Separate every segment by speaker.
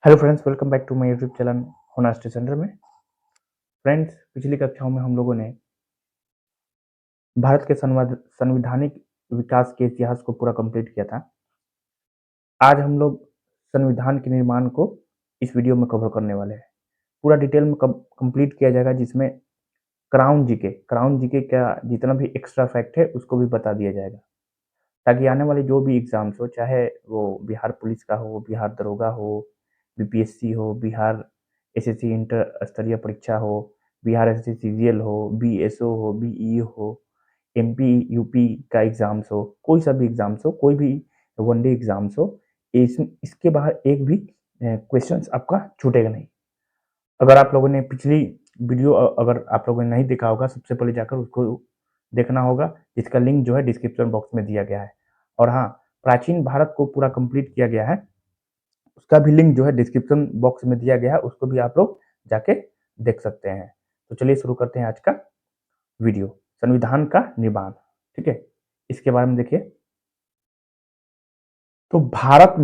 Speaker 1: Hello friends, welcome back to my YouTube channel Honesty Centre में। Friends, पिछली कक्षाओं में हम लोगों ने भारत के संवैधानिक विकास के इतिहास को पूरा कंप्लीट किया था। आज हम लोग संविधान के निर्माण को इस वीडियो में कवर करने वाले हैं। पूरा डिटेल में कंप्लीट किया जाएगा, जिसमें क्राउन जीके का जितना भी एक्स्ट्रा फैक्ट है उसको भी बता दिया जाएगा, ताकि आने वाले जो भी एग्जाम्स हो, चाहे वो बिहार पुलिस का हो, बिहार दरोगा हो, बीपीएससी हो, बिहार एसएससी इंटर स्तरीय परीक्षा हो, बिहार एसएससी सीजीएल हो, बीएसओ हो, बीई हो, एमपी यूपी का एग्जाम्स हो, कोई सा भी एग्जाम्स हो, कोई भी वनडे एग्जाम्स हो, इसके बाहर एक भी क्वेश्चन आपका छूटेगा नहीं। अगर आप लोगों ने पिछली वीडियो अगर आप लोगों ने नहीं देखा होगा, सबसे पहले जाकर उसको देखना होगा, जिसका लिंक जो है डिस्क्रिप्शन बॉक्स में दिया गया है। और हाँ, प्राचीन भारत को पूरा कंप्लीट किया गया है, उसका भी लिंक जो है डिस्क्रिप्शन बॉक्स में दिया गया है, उसको भी आप लोग जाके देख सकते हैं। तो चलिए शुरू करते हैं आज का वीडियो, संविधान का निर्माण। ठीक है, इसके बारे में देखिए। तो भारत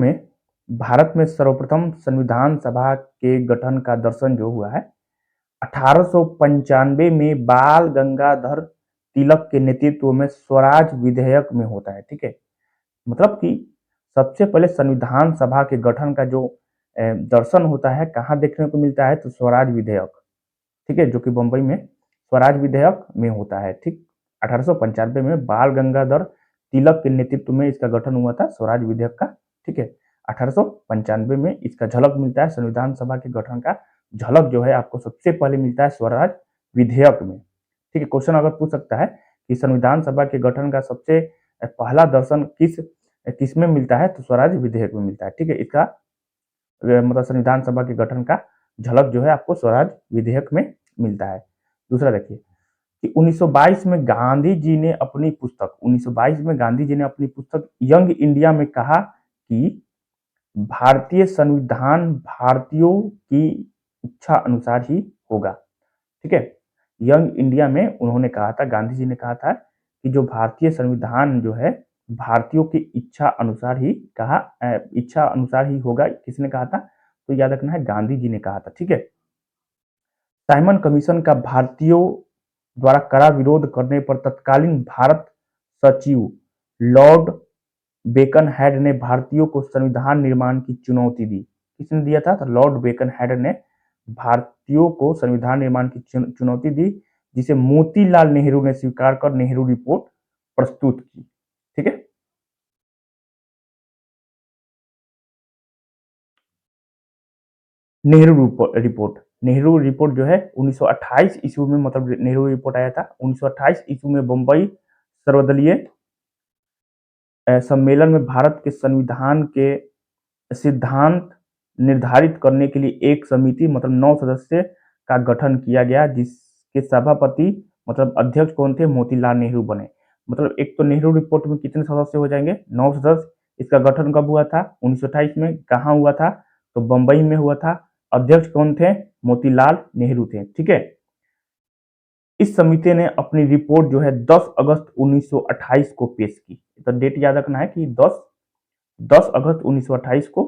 Speaker 1: में सर्वप्रथम संविधान सभा के गठन का दर्शन जो हुआ है 1895 में बाल गंगाधर तिलक के नेतृत्व में स्वराज विधेयक में होता है। ठीक है, मतलब कि सबसे पहले संविधान सभा के गठन का जो दर्शन होता है, कहाँ देखने को मिलता है, तो स्वराज विधेयक। ठीक है, जो कि बंबई में स्वराज विधेयक में होता है। ठीक, 1895 में बाल गंगाधर तिलक के नेतृत्व में इसका गठन हुआ था, स्वराज विधेयक का। ठीक है, 1895 में इसका झलक मिलता है, संविधान सभा के गठन का झलक जो है आपको सबसे पहले मिलता है स्वराज विधेयक में। ठीक है, क्वेश्चन अगर पूछ सकता है कि संविधान सभा के गठन का सबसे पहला दर्शन किस में मिलता है, तो स्वराज विधेयक में मिलता है। ठीक है, इसका मतलब संविधान सभा के गठन का झलक जो है आपको स्वराज विधेयक में मिलता है। दूसरा देखिए कि 1922 में गांधी जी ने अपनी पुस्तक यंग इंडिया में कहा कि भारतीय संविधान भारतीयों की इच्छा अनुसार ही होगा। ठीक है, यंग इंडिया में उन्होंने कहा था, गांधी जी ने कहा था कि जो भारतीय संविधान जो है भारतीयों की इच्छा अनुसार ही होगा। किसने कहा था, तो याद रखना है, गांधी जी ने कहा था। ठीक है, साइमन कमीशन का भारतीयों द्वारा कड़ा विरोध करने पर तत्कालीन भारत सचिव लॉर्ड बेकन हेड ने भारतीयों को संविधान निर्माण की चुनौती दी। किसने दिया था, तो लॉर्ड बेकन हेड ने भारतीयों को संविधान निर्माण की चुनौती दी, जिसे मोतीलाल नेहरू ने स्वीकार कर नेहरू रिपोर्ट प्रस्तुत की। ठीक है, नेहरू रिपोर्ट जो है 1928 ईस्वी में, मतलब नेहरू रिपोर्ट आया था 1928 ईस्वी में बंबई सर्वदलीय सम्मेलन में भारत के संविधान के सिद्धांत निर्धारित करने के लिए एक समिति, मतलब 9 सदस्य का गठन किया गया, जिसके सभापति मतलब अध्यक्ष कौन थे, मोतीलाल नेहरू बने। मतलब एक तो नेहरू रिपोर्ट में कितने सदस्य हो जाएंगे, 9 सदस्य। इसका गठन कब हुआ था, 1928 में। कहाँ हुआ था, तो बंबई में हुआ था। अध्यक्ष कौन थे, मोतीलाल नेहरू थे। ठीक है, इस समिति ने अपनी रिपोर्ट जो है 10 अगस्त 1928 को पेश की। तो डेट याद रखना है कि 10 अगस्त 1928 को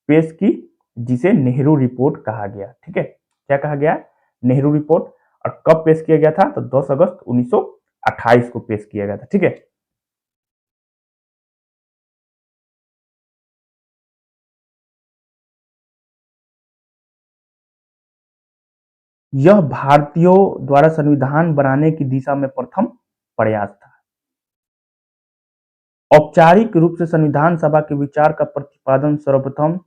Speaker 1: पेश की, जिसे नेहरू रिपोर्ट कहा गया। ठीक है, क्या कहा गया, नेहरू रिपोर्ट। और कब पेश किया गया था, तो 10 अगस्त 1928 को पेश किया गया था। ठीक है, यह भारतीयों द्वारा संविधान बनाने की दिशा में प्रथम प्रयास था। औपचारिक रूप से संविधान सभा के विचार का प्रतिपादन सर्वप्रथम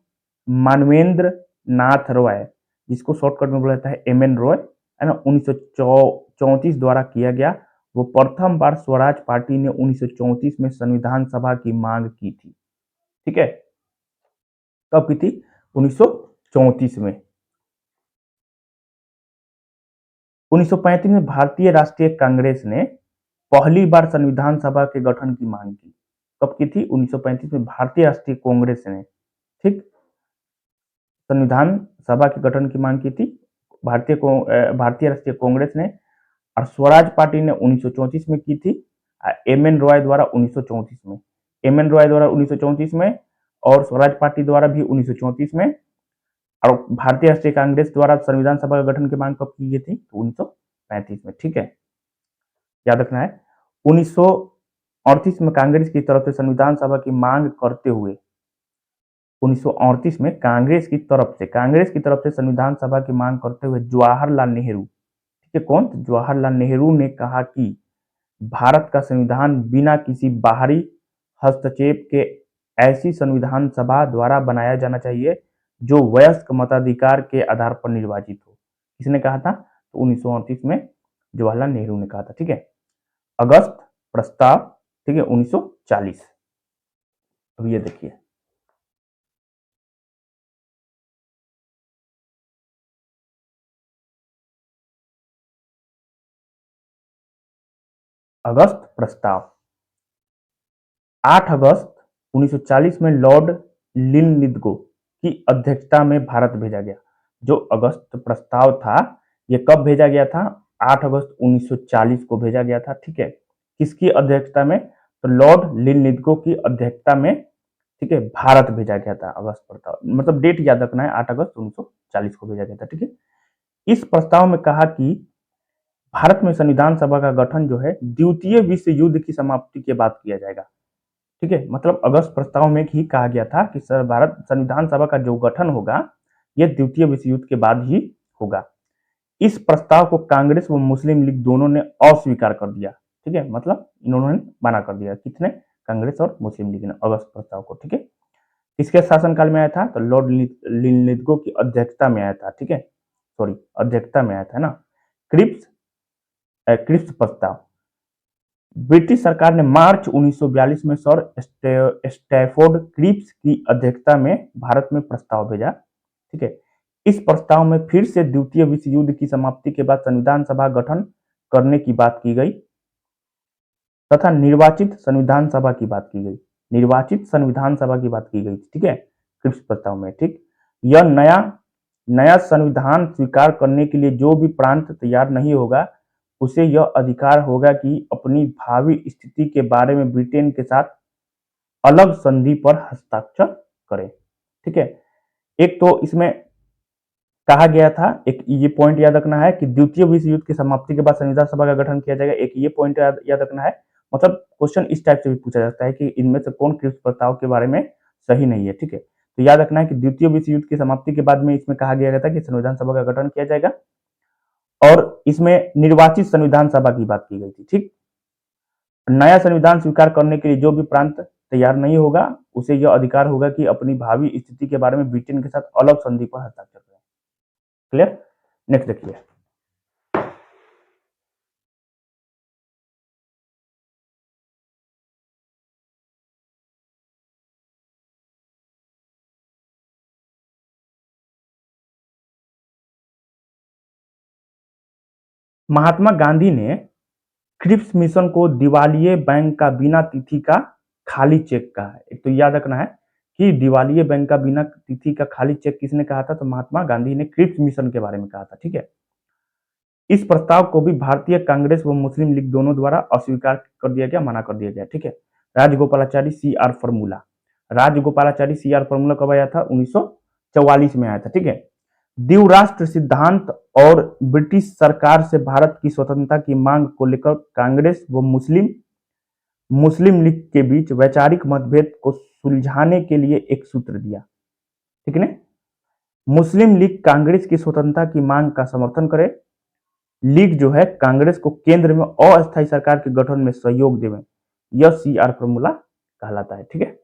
Speaker 1: मानवेंद्र नाथ रॉय, जिसको शॉर्टकट में बोला जाता है एम एन रॉय, है ना, 1934 द्वारा किया गया। वो प्रथम बार स्वराज पार्टी ने 1934 में संविधान सभा की मांग की थी। ठीक है, कब की थी, 1934 में। 1935 में भारतीय राष्ट्रीय कांग्रेस ने पहली बार संविधान सभा के गठन की मांग की। कब की थी, 1935 में भारतीय राष्ट्रीय कांग्रेस ने, ठीक, संविधान सभा के गठन की मांग की थी भारतीय राष्ट्रीय कांग्रेस ने। और स्वराज पार्टी ने 1934 में की थी, एम एन रॉय द्वारा 1934 में। एम एन रॉय द्वारा 1934 में और स्वराज पार्टी द्वारा भी 1934 में। और भारतीय राष्ट्रीय कांग्रेस द्वारा संविधान सभा का गठन की मांग कब की गई थी? तो 1935 में। ठीक है, याद रखना है। 1938 में कांग्रेस की तरफ से संविधान सभा की मांग करते हुए 1938 में कांग्रेस की तरफ से संविधान सभा की मांग करते हुए जवाहरलाल नेहरू, ठीक है, कौन? जवाहरलाल नेहरू ने कहा कि भारत का संविधान बिना किसी बाहरी हस्तक्षेप के ऐसी संविधान सभा द्वारा बनाया जाना चाहिए जो वयस्क मताधिकार के आधार पर निर्वाचित हो। किसने कहा था? तो 1938 में जवाहरलाल नेहरू ने कहा था। ठीक है, अगस्त प्रस्ताव, ठीक है, 1940। अब ये देखिए, अगस्त प्रस्ताव 8 अगस्त 1940 में लॉर्ड लिनलिथगो की अध्यक्षता में भारत भेजा गया। जो अगस्त प्रस्ताव था, ये कब भेजा गया था? 8 अगस्त 1940 को भेजा गया था। ठीक है, किसकी अध्यक्षता में? तो लॉर्ड लिनलिथगो की अध्यक्षता में, ठीक है, भारत भेजा गया था। अगस्त प्रस्ताव मतलब डेट याद रखना है, 8 अगस्त 1940 को भेजा गया था। ठीक है, इस प्रस्ताव में कहा कि भारत में संविधान सभा का गठन जो है द्वितीय विश्व युद्ध की समाप्ति के बाद किया जाएगा। ठीक है, मतलब अगस्त प्रस्ताव में ही कहा गया था कि भारत संविधान सभा का जो गठन होगा यह द्वितीय विश्व युद्ध के बाद ही होगा। इस प्रस्ताव को कांग्रेस व मुस्लिम लीग दोनों ने अस्वीकार कर दिया। ठीक है, मतलब इन्होंने मना कर दिया। किसने? कांग्रेस और मुस्लिम लीग ने अगस्त प्रस्ताव को। ठीक है, किसके शासनकाल में आया था? तो लॉर्ड लिनलिथगो की अध्यक्षता में आया था। ठीक है, सॉरी, अध्यक्षता में आया था ना। क्रिप्स क्रिप्स प्रस्ताव ब्रिटिश सरकार ने मार्च 1942 में सर स्टैफोर्ड क्रिप्स की अध्यक्षता में भारत में प्रस्ताव भेजा। ठीक है, इस प्रस्ताव में फिर से द्वितीय विश्व युद्ध की समाप्ति के बाद संविधान सभा गठन करने की बात की गई तथा निर्वाचित संविधान सभा की बात की गई। निर्वाचित संविधान सभा की बात की गई। ठीक है, क्रिप्स प्रस्ताव में। ठीक, यह नया नया संविधान स्वीकार करने के लिए जो भी प्रांत तैयार नहीं होगा उसे यह अधिकार होगा कि अपनी भावी स्थिति के बारे में ब्रिटेन के साथ अलग संधि पर हस्ताक्षर करे। ठीक है, एक तो इसमें कहा गया था, एक ये पॉइंट याद रखना है कि द्वितीय विश्व युद्ध की समाप्ति के बाद संविधान सभा का गठन किया जाएगा। एक ये पॉइंट याद रखना है। मतलब क्वेश्चन इस टाइप से भी पूछा जाता है कि इनमें से कौन क्रिप्स प्रस्ताव के बारे में सही नहीं है। ठीक है, तो याद रखना है कि द्वितीय विश्व युद्ध की समाप्ति के बाद में इसमें कहा गया था कि संविधान सभा का गठन किया जाएगा और इसमें निर्वाचित संविधान सभा की बात की गई थी। ठीक, नया संविधान स्वीकार करने के लिए जो भी प्रांत तैयार नहीं होगा उसे यह अधिकार होगा कि अपनी भावी स्थिति के बारे में ब्रिटेन के साथ अलग संधि पर हस्ताक्षर करें। क्लियर? नेक्स्ट देखिए, महात्मा गांधी ने क्रिप्स मिशन को दिवालिये बैंक का बिना तिथि का खाली चेक कहा है। एक तो याद रखना है कि दिवालिये बैंक का बिना तिथि का खाली चेक किसने कहा था? तो महात्मा गांधी ने क्रिप्स मिशन के बारे में कहा था। ठीक है, इस प्रस्ताव को भी भारतीय कांग्रेस व मुस्लिम लीग दोनों द्वारा अस्वीकार कर दिया गया, मना कर दिया गया। ठीक है, Rajagopalachari C R formula, Rajagopalachari C R formula कब आया था? 1944 में आया था। ठीक है, द्विराष्ट्र सिद्धांत और ब्रिटिश सरकार से भारत की स्वतंत्रता की मांग को लेकर कांग्रेस व मुस्लिम लीग के बीच वैचारिक मतभेद को सुलझाने के लिए एक सूत्र दिया। ठीक है, मुस्लिम लीग कांग्रेस की स्वतंत्रता की मांग का समर्थन करे, लीग जो है कांग्रेस को केंद्र में अस्थायी सरकार के गठन में सहयोग देवे। यह सी आर फॉर्मूला कहलाता है। ठीक है,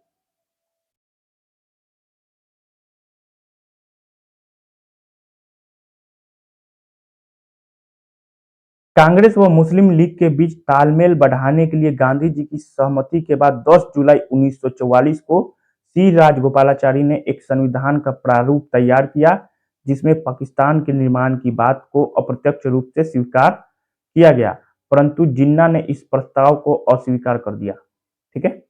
Speaker 1: कांग्रेस व मुस्लिम लीग के बीच तालमेल बढ़ाने के लिए गांधी जी की सहमति के बाद 10 जुलाई 1944 को सी राजगोपालाचारी ने एक संविधान का प्रारूप तैयार किया जिसमें पाकिस्तान के निर्माण की बात को अप्रत्यक्ष रूप से स्वीकार किया गया, परंतु जिन्ना ने इस प्रस्ताव को अस्वीकार कर दिया। ठीक है,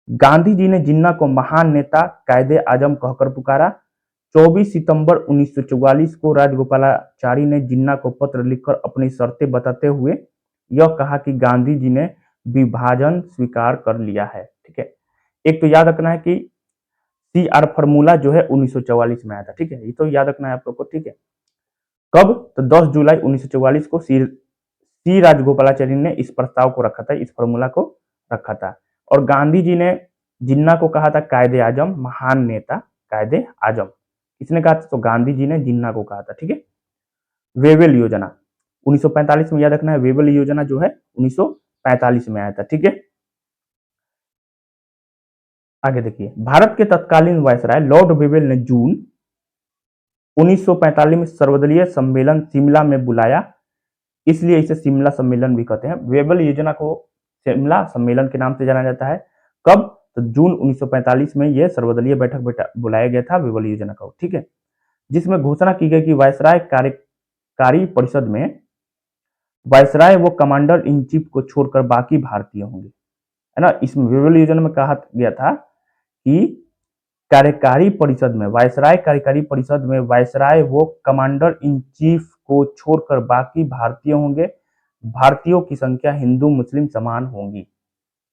Speaker 1: गांधी जी ने जिन्ना को महान नेता कायदे आजम कहकर पुकारा। 24 सितंबर 1944 को राजगोपालाचारी ने जिन्ना को पत्र लिखकर अपनी शर्तें बताते हुए यह कहा कि गांधी जी ने विभाजन स्वीकार कर लिया है। ठीक है, एक तो याद रखना है कि CR फॉर्मूला जो है 1944 में आया था, ठीक है, ये तो याद रखना है आप लोग को, ठीक है। कब? तो 10 जुलाई 1944 को सी राजगोपालाचारी ने इस प्रस्ताव को रखा था, इस फॉर्मूला को रखा था। और गांधी जी ने जिन्ना को कहा था कायदे आजम, महान नेता कायदे आजम। किसने कहा था? तो गांधी जी ने जिन्ना को कहा था, ठीक है। वेवेल योजना 1945 में, याद रखना है, वेवेल योजना जो है 1945 में आया था, ठीक है। आगे देखिए, भारत के तत्कालीन वायसराय लॉर्ड वेवेल ने जून 1945 में सर्वदलीय सम्मेलन शिमला में बुलाया, इसलिए इसे शिमला सम्मेलन भी कहते हैं। वेवेल योजना को शिमला सम्मेलन के नाम से जाना जाता है। कब? तो जून 1945 में यह सर्वदलीय बैठक बुलाया गया था वेवेल योजना का, ठीक है, जिसमें घोषणा की गई कि वायसराय कार्यकारी परिषद में वायसराय व कमांडर इन चीफ को छोड़कर बाकी भारतीय होंगे, है ना। इसमें वेवेल योजना में कहा गया था कि कार्यकारी परिषद में, वायसराय कार्यकारी परिषद में वायसराय वो कमांडर इन चीफ को छोड़कर बाकी भारतीय होंगे, भारतीयों की संख्या हिंदू मुस्लिम समान होंगी,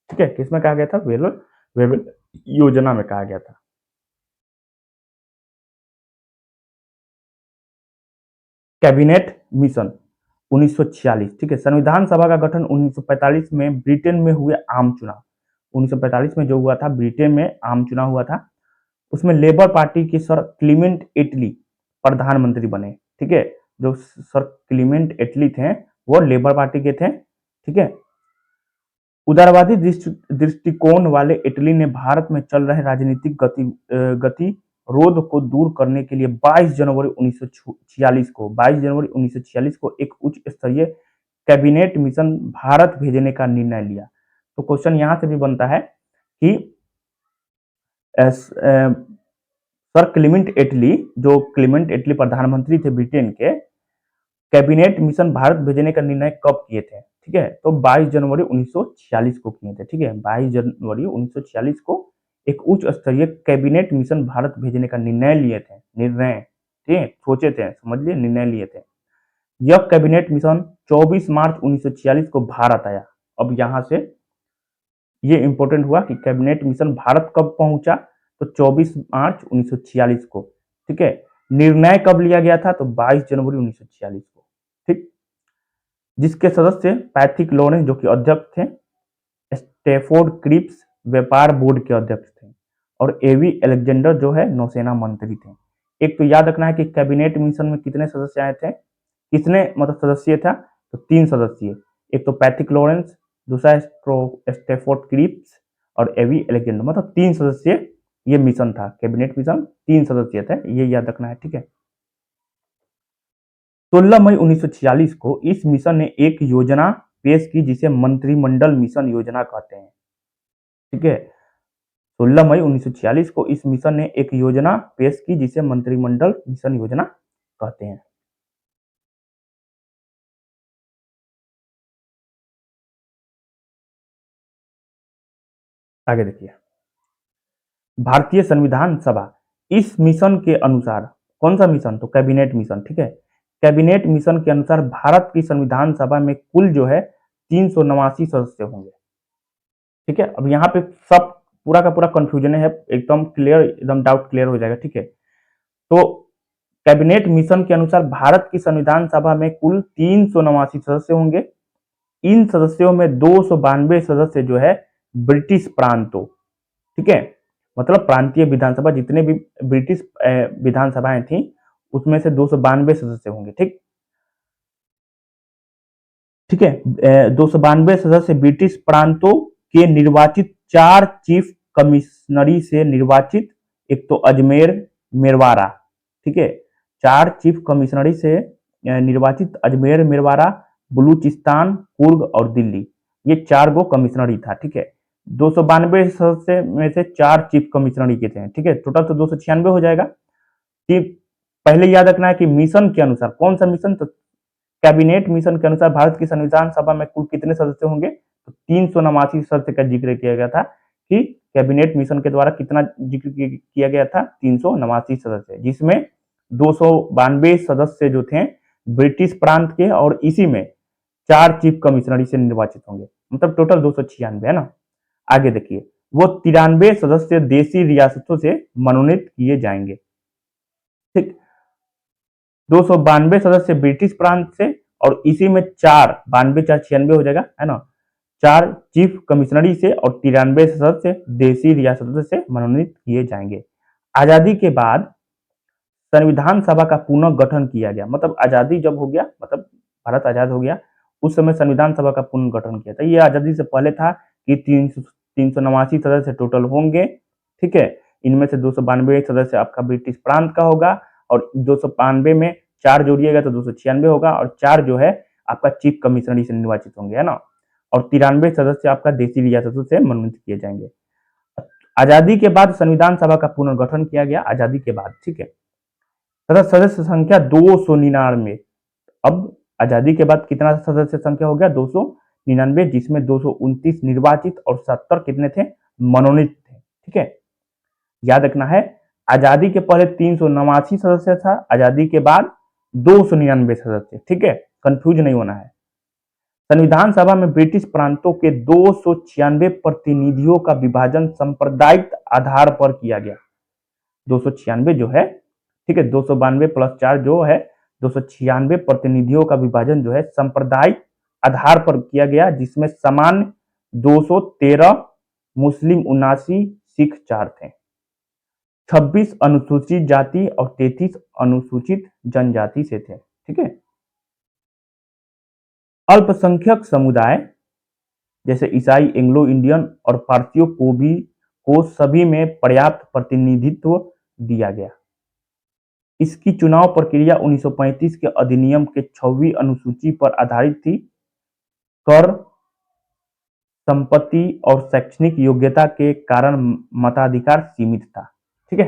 Speaker 1: ठीक है। किसमें कहा गया था? वेवेल योजना में कहा गया था। कैबिनेट मिशन 1946, ठीक है। संविधान सभा का गठन 1945 में ब्रिटेन में हुए आम चुनाव, 1945 में जो हुआ था ब्रिटेन में आम चुनाव हुआ था, उसमें लेबर पार्टी के सर क्लीमेंट एटली प्रधानमंत्री बने, ठीक है। जो सर क्लीमेंट एटली थे वो लेबर पार्टी के थे, ठीक है। उदारवादी दृष्टिकोण वाले इटली ने भारत में चल रहे राजनीतिक गतिरोध को दूर करने के लिए 22 जनवरी 1946 को एक उच्च स्तरीय कैबिनेट मिशन भारत भेजने का निर्णय लिया। तो क्वेश्चन यहां से भी बनता है कि सर क्लीमेंट एटली, जो क्लीमेंट एटली प्रधानमंत्री थे ब्रिटेन के, कैबिनेट मिशन भारत भेजने का निर्णय कब किए थे? ठीक है, तो 22 जनवरी 1946 को किए थे, ठीक है। 22 जनवरी 1946 को एक उच्च स्तरीय कैबिनेट मिशन भारत भेजने का निर्णय लिए थे, निर्णय, ठीक है, सोचे थे, समझ लिए, निर्णय लिए थे। यह कैबिनेट मिशन 24 मार्च 1946 को भारत आया। अब यहां से ये इंपॉर्टेंट हुआ कि कैबिनेट मिशन भारत कब पहुंचा, तो 24 मार्च 1946 को, ठीक है। निर्णय कब लिया गया था, तो 22 जनवरी 1946 को, ठीक। जिसके सदस्य पैथिक लॉरेंस जो कि अध्यक्ष थे, स्टेफोर्ड क्रिप्स व्यापार बोर्ड के अध्यक्ष थे, और एवी अलेक्जेंडर जो है नौसेना मंत्री थे। एक तो याद रखना है कि कैबिनेट मिशन में कितने सदस्य आए थे, कितने मतलब सदस्य था, तो 3 सदस्य, एक तो पैथिक लॉरेंस, दूसरा स्टेफोर्ड क्रिप्स और एवी अलेक्जेंडर, मतलब 3 सदस्य ये मिशन था, कैबिनेट मिशन 3 सदस्य थे, ये याद रखना है, ठीक है। 16 मई 1946 को इस मिशन ने एक योजना पेश की जिसे मंत्रिमंडल मिशन योजना कहते हैं, ठीक है। 16 मई 1946 को इस मिशन ने एक योजना पेश की जिसे मंत्रिमंडल मिशन योजना कहते हैं। आगे देखिए, भारतीय संविधान सभा इस मिशन के अनुसार, कौन सा मिशन, तो कैबिनेट मिशन, ठीक है। कैबिनेट मिशन के अनुसार भारत की संविधान सभा में कुल जो है 389 सदस्य होंगे, ठीक है। अब यहाँ पे सब पूरा का पूरा कंफ्यूजन है, एकदम क्लियर, एकदम डाउट क्लियर हो जाएगा, ठीक है। तो कैबिनेट मिशन के अनुसार भारत की संविधान सभा में कुल 389 सदस्य होंगे। इन सदस्यों में 292 सदस्य जो है ब्रिटिश प्रांतों, ठीक है, मतलब प्रांतीय विधानसभा, जितने भी ब्रिटिश विधानसभाएं थी उसमें से 292 सदस्य होंगे, ठीक, ठीक है। 292 सदस्य ब्रिटिश प्रांतों के निर्वाचित 4 चीफ कमिश्नरी से निर्वाचित, एक तो अजमेर, मेरवारा, ठीक है, 4 चीफ कमिश्नरी से निर्वाचित अजमेर, मेरवारा, बलूचिस्तान, कुर्ग और दिल्ली, ये 4 गो कमिश्नरी था, ठीक है। 292 सदस्य में से 4 चीफ कमिश्नरी के थे, ठीक है, टोटल तो 296 हो जाएगा। पहले याद रखना है कि मिशन के अनुसार, कौन सा मिशन, तो कैबिनेट मिशन के अनुसार भारत की संविधान सभा में कुल कितने सदस्य होंगे, तो 389 सदस्य का जिक्र किया गया था कि कैबिनेट मिशन के द्वारा कितना जिक्र किया गया था, 389 सदस्य, जिसमें 292 सदस्य जो थे ब्रिटिश प्रांत के, और इसी में 4 चीफ कमिश्नरी से निर्वाचित होंगे, मतलब टोटल 296 है ना। आगे देखिए, वो 93 सदस्य देशी रियासतों से मनोनीत किए जाएंगे। ठीक, 292 सदस्य ब्रिटिश प्रांत से, और इसी में 4 92 4 96 हो जाएगा, है ना, 4 चीफ कमिश्नरी से और 93 सदस्य देशी रियासतों से मनोनीत किए जाएंगे। आजादी के बाद संविधान सभा का पुनः गठन किया गया, मतलब आजादी जब हो गया, मतलब भारत आजाद हो गया, उस समय संविधान सभा का पुनः गठन किया था। ये आजादी से पहले था कि 389 सदस्य टोटल होंगे। ठीक है, इनमें से 292 सदस्य आपका ब्रिटिश प्रांत का होगा, और 292 में 4 जोड़िएगा तो 296 होगा, और 4 जो है आपका चीफ कमिश्नरी से निर्वाचित होंगे, है ना, और 93 सदस्य आपका देशी रियासतों से मनोनीत किए जाएंगे। आजादी के बाद संविधान सभा का पुनर्गठन किया गया, आजादी के बाद। ठीक है, तथा सदस्य संख्या 299। अब आजादी के बाद कितना सदस्य संख्या हो गया, 299, जिसमें 229 निर्वाचित और 70 कितने थे, मनोनीत थे। ठीक है, याद रखना है, आजादी के पहले 389 सदस्य था, आजादी के बाद 299 सदस्य। ठीक है, कंफ्यूज नहीं होना है। संविधान सभा में ब्रिटिश प्रांतों के 296 प्रतिनिधियों का विभाजन सांप्रदायिक आधार पर किया गया। 296 जो है, ठीक है, 292 प्लस 4 जो है 296 प्रतिनिधियों का विभाजन जो है सांप्रदायिक आधार पर किया गया, जिसमें सामान्य 213, मुस्लिम 79, सिख 4 थे। 26 अनुसूचित जाति और 33 अनुसूचित जनजाति से थे। ठीक है, अल्पसंख्यक समुदाय जैसे ईसाई, एंग्लो इंडियन और पारसियों को सभी में पर्याप्त प्रतिनिधित्व दिया गया। इसकी चुनाव प्रक्रिया 1935 के अधिनियम के 6वीं अनुसूची पर आधारित थी। कर, संपत्ति और शैक्षणिक योग्यता के कारण मताधिकार सीमित था। ठीक है,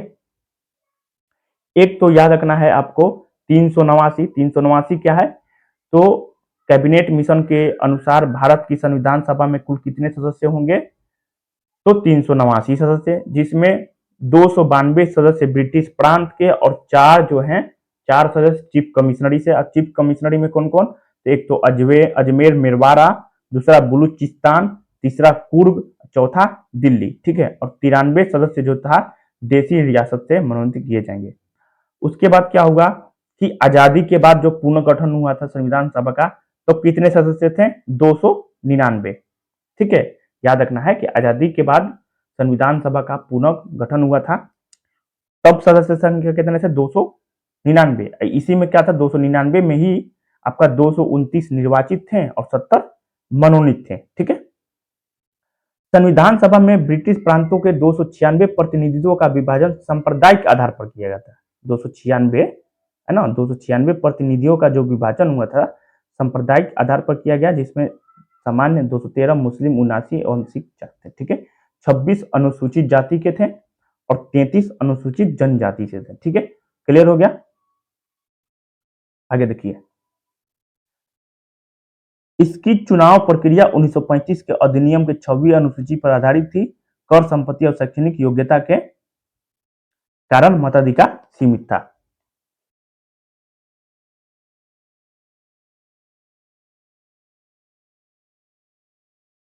Speaker 1: एक तो याद रखना है आपको 389 क्या है, तो कैबिनेट मिशन के अनुसार भारत की संविधान सभा में कुल कितने सदस्य होंगे, तो 389 सदस्य, जिसमें 292 सदस्य ब्रिटिश प्रांत के और 4 जो हैं 4 सदस्य चीफ कमिश्नरी से। अब चीफ कमिश्नरी में कौन कौन, तो एक तो अजमेर मेरवाड़ा, दूसरा बलूचिस्तान, तीसरा कुर्ग, चौथा दिल्ली। ठीक है, और 93 सदस्य जो था देशी रियासत से मनोनीत किए जाएंगे। उसके बाद क्या होगा कि आजादी के बाद जो पुनर्गठन हुआ था संविधान सभा का, तो कितने सदस्य थे, 299। ठीक है, याद रखना है कि आजादी के बाद संविधान सभा का पुनर्गठन हुआ था, तब सदस्य संख्या कितने थे, 299। इसी में क्या था, 299 में ही आपका 229 निर्वाचित थे और 70 मनोनीत थे। ठीक है, संविधान सभा में ब्रिटिश प्रांतों के 296 प्रतिनिधित्व का विभाजन सांप्रदायिक आधार पर किया गया था। 296 है ना, 296 प्रतिनिधियों का जो विभाजन हुआ था सांप्रदायिक आधार पर किया गया, जिसमें सामान्य 213, मुस्लिम 79 और सिख 4 थे। ठीक है, 26 अनुसूचित जाति के थे और 33 अनुसूचित जनजाति से थे। ठीक है, क्लियर हो गया। आगे देखिए, इसकी चुनाव प्रक्रिया 1935 के अधिनियम के 6वीं अनुसूची पर आधारित थी। कर, संपत्ति और शैक्षणिक योग्यता के कारण मताधिकार सीमित था।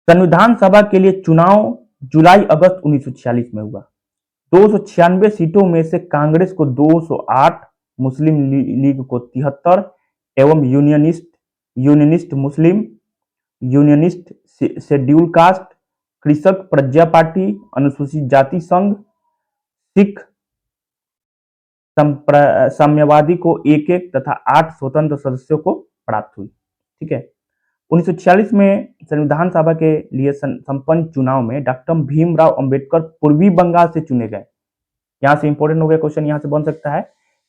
Speaker 1: संविधान सभा के लिए चुनाव जुलाई अगस्त 1946 में हुआ। 296 सीटों में से कांग्रेस को 208, मुस्लिम लीग को 73 एवं यूनियनिस्ट मुस्लिम, यूनियनिस्ट शेड्यूल कास्ट, कृषक प्रजा पार्टी, अनुसूचित जाति संघ, सिख साम्यवादी को 1-1 तथा 8 स्वतंत्र सदस्यों को प्राप्त हुई। ठीक है, 1946 में संविधान सभा के लिए संपन्न चुनाव में डॉक्टर भीमराव अंबेडकर पूर्वी बंगाल से चुने गए। यहाँ से इंपॉर्टेंट हो गया क्वेश्चन, यहाँ से बन सकता है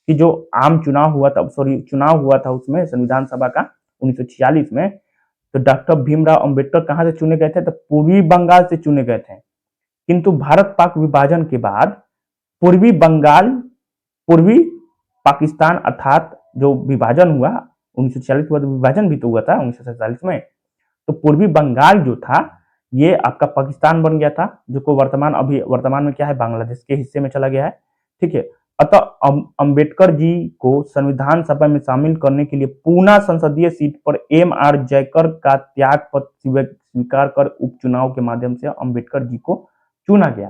Speaker 1: कि जो आम चुनाव हुआ था, चुनाव हुआ था उसमें संविधान सभा का 1946 में, तो डॉक्टर भीमराव अंबेडकर कहाँ से चुने गए थे, तो पूर्वी बंगाल से चुने गए थे। किंतु भारत पाक विभाजन के बाद पूर्वी बंगाल, पूर्वी पाकिस्तान अर्थात जो विभाजन हुआ 1946 के बाद, विभाजन भी तो हुआ था 1947 में, तो पूर्वी बंगाल जो था ये आपका पाकिस्तान बन गया था, जो को वर्तमान में क्या है, बांग्लादेश के हिस्से में चला गया है। ठीक है, अतः अंबेडकर जी को संविधान सभा में शामिल करने के लिए पूना संसदीय सीट पर M. R. जयकर का त्याग पत्र स्वीकार कर उपचुनाव के माध्यम से अंबेडकर जी को चुना गया।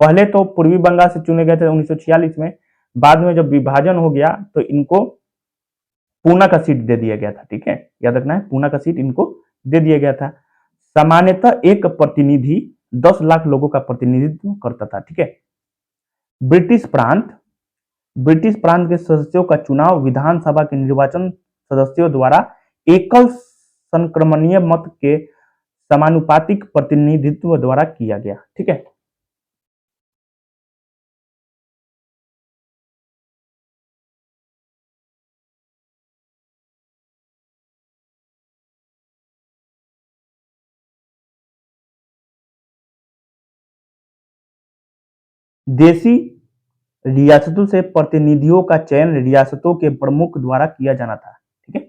Speaker 1: पहले तो पूर्वी बंगाल से चुने गए थे 1946 में, बाद में जब विभाजन हो गया तो इनको पूना का सीट दे दिया गया था। ठीक है, याद रखना है, पूना का सीट इनको दे दिया गया था। सामान्यतः एक प्रतिनिधि 10 लाख लोगों का प्रतिनिधित्व करता था। ठीक है, ब्रिटिश प्रांत ब्रिटिश प्रांत के सदस्यों का चुनाव विधानसभा के निर्वाचन सदस्यों द्वारा एकल संक्रमणीय मत के समानुपातिक प्रतिनिधित्व द्वारा किया गया। ठीक है, देशी रियासतों से प्रतिनिधियों का चयन रियासतों के प्रमुख द्वारा किया जाना था। ठीक है,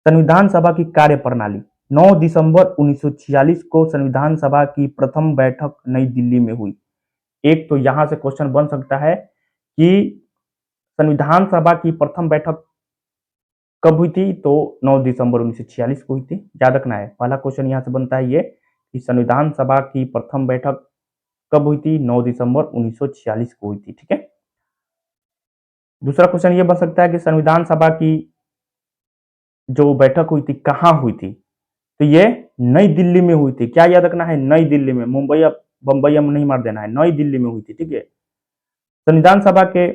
Speaker 1: संविधान सभा की कार्य प्रणाली। 9 दिसंबर 1946 को संविधान सभा की प्रथम बैठक नई दिल्ली में हुई। एक तो यहां से क्वेश्चन बन सकता है कि संविधान सभा की प्रथम बैठक कब हुई थी, तो 9 दिसंबर 1946 को हुई थी। याद रखना है, पहला क्वेश्चन यहां से बनता है ये कि संविधान सभा की प्रथम बैठक कब हुई थी, 9 दिसंबर 1946 को हुई थी। ठीक है, दूसरा क्वेश्चन ये बन सकता है कि संविधान सभा की जो बैठक हुई थी कहां हुई थी, तो ये नई दिल्ली में हुई थी। क्या याद रखना है, नई दिल्ली में, मुंबई बंबई में नहीं मार देना है, नई दिल्ली में हुई थी। ठीक है, संविधान सभा के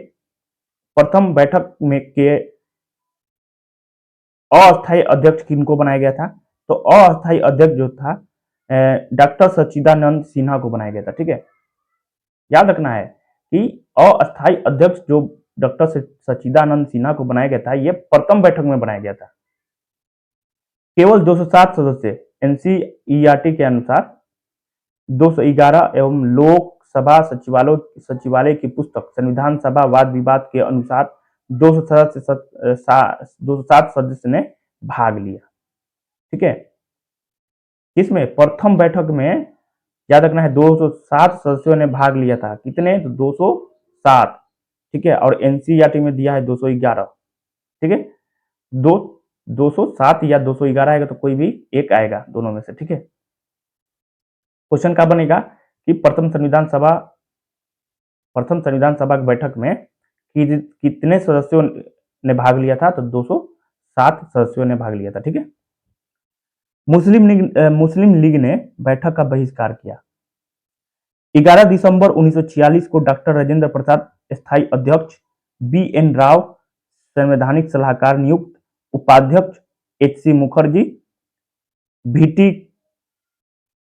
Speaker 1: प्रथम बैठक में के अस्थायी अध्यक्ष किनको बनाया गया था, तो अस्थायी अध्यक्ष जो था डॉक्टर सच्चिदानंद सिन्हा को बनाया गया था। ठीक है, याद रखना है कि अस्थायी अध्यक्ष जो डॉक्टर सच्चिदानंद सिन्हा को बनाया गया था, यह प्रथम बैठक में बनाया गया था। केवल 207 सदस्य, एनसीईआरटी के अनुसार 211 एवं लोकसभा सचिवालय की पुस्तक संविधान सभा वाद विवाद के अनुसार 207 सदस्य ने भाग लिया। ठीक है, इसमें प्रथम बैठक में याद रखना है 207 सदस्यों ने भाग लिया था। कितने, तो 207। ठीक है, और एनसीईआरटी में दिया है 211। ठीक है, दो 207 या 211 आएगा तो कोई भी एक आएगा दोनों में से। ठीक है, क्वेश्चन क्या बनेगा कि प्रथम संविधान सभा की बैठक में कितने सदस्यों ने भाग लिया था, तो 207 सदस्यों ने भाग लिया था। ठीक है, मुस्लिम लीग ने बैठक का बहिष्कार किया। 11 दिसंबर 1946 को डॉक्टर राजेंद्र प्रसाद स्थायी अध्यक्ष, बी.एन. राव संवैधानिक सलाहकार नियुक्त, उपाध्यक्ष एच.सी. मुखर्जी, वी.टी.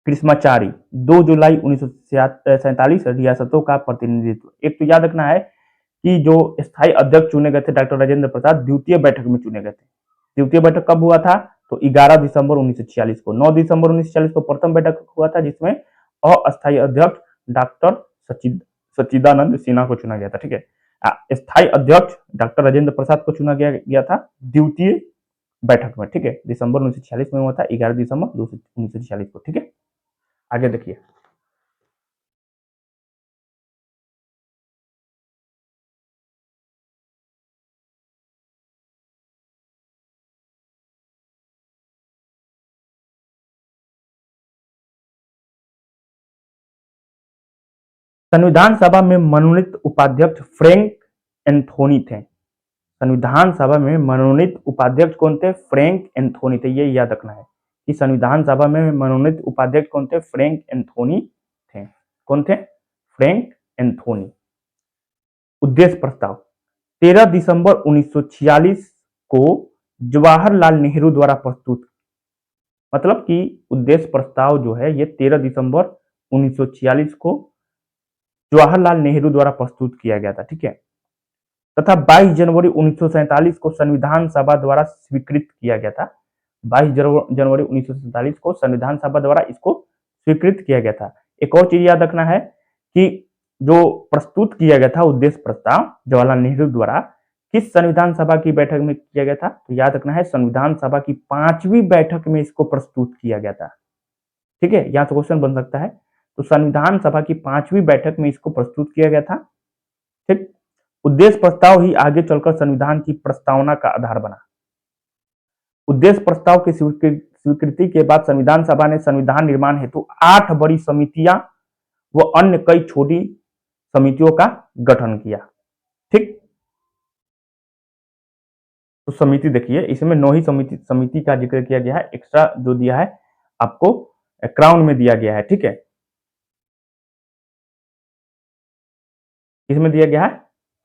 Speaker 1: कृष्णाचारी। 2 जुलाई 1947 रियासतों का प्रतिनिधित्व। एक तो याद रखना है कि जो स्थायी अध्यक्ष चुने गए थे डॉक्टर राजेंद्र प्रसाद, द्वितीय बैठक में चुने गए थे। द्वितीय बैठक कब हुआ था, तो 11 दिसंबर 1946 को। 9 दिसंबर 1946 को प्रथम बैठक हुआ था, जिसमें अस्थायी अध्यक्ष डॉक्टर सच्चिदानंद सिन्हा को चुना गया था। ठीक है, स्थायी अध्यक्ष डॉक्टर राजेंद्र प्रसाद को चुना गया था द्वितीय बैठक में। ठीक है, दिसंबर 1946 में हुआ था, 11 दिसंबर 1946 को। ठीक है, आगे देखिए। संविधान सभा में मनोनीत उपाध्यक्ष फ्रैंक एंथोनी थे। संविधान सभा में मनोनीत उपाध्यक्ष कौन थे, फ्रैंक एंथोनी थे। ये याद रखना है कि संविधान सभा में मनोनीत उपाध्यक्ष कौन थे, फ्रैंक एंथोनी थे। कौन थे, फ्रैंक एंथोनी। उद्देश्य प्रस्ताव। 13 दिसंबर 1946 को जवाहरलाल नेहरू द्वारा प्रस्तुत, मतलब कि उद्देश्य प्रस्ताव जो है ये 13 दिसंबर 1946 को जवाहरलाल नेहरू द्वारा प्रस्तुत किया गया था। ठीक है, तथा 22 जनवरी 1947 को संविधान सभा द्वारा स्वीकृत किया गया था। 22 जनवरी 1947 को संविधान सभा द्वारा इसको स्वीकृत किया गया था। एक और चीज याद रखना है कि जो प्रस्तुत किया गया था उद्देश्य प्रस्ताव जवाहरलाल नेहरू द्वारा, किस संविधान सभा की बैठक में किया गया था, तो याद रखना है संविधान सभा की 5वीं बैठक में इसको प्रस्तुत किया गया था। ठीक है, यहां से क्वेश्चन बन सकता है, तो संविधान सभा की 5वीं बैठक में इसको प्रस्तुत किया गया था। ठीक, उद्देश्य प्रस्ताव ही आगे चलकर संविधान की प्रस्तावना का आधार बना। उद्देश्य प्रस्ताव की स्वीकृति के बाद संविधान सभा ने संविधान निर्माण हेतु 8 बड़ी समितियां व अन्य कई छोटी समितियों का गठन किया। ठीक, तो समिति देखिए, इसमें 9 ही समिति का जिक्र किया गया है। एक्स्ट्रा जो दिया है आपको क्राउन में दिया गया है। ठीक है, इसमें दिया गया है,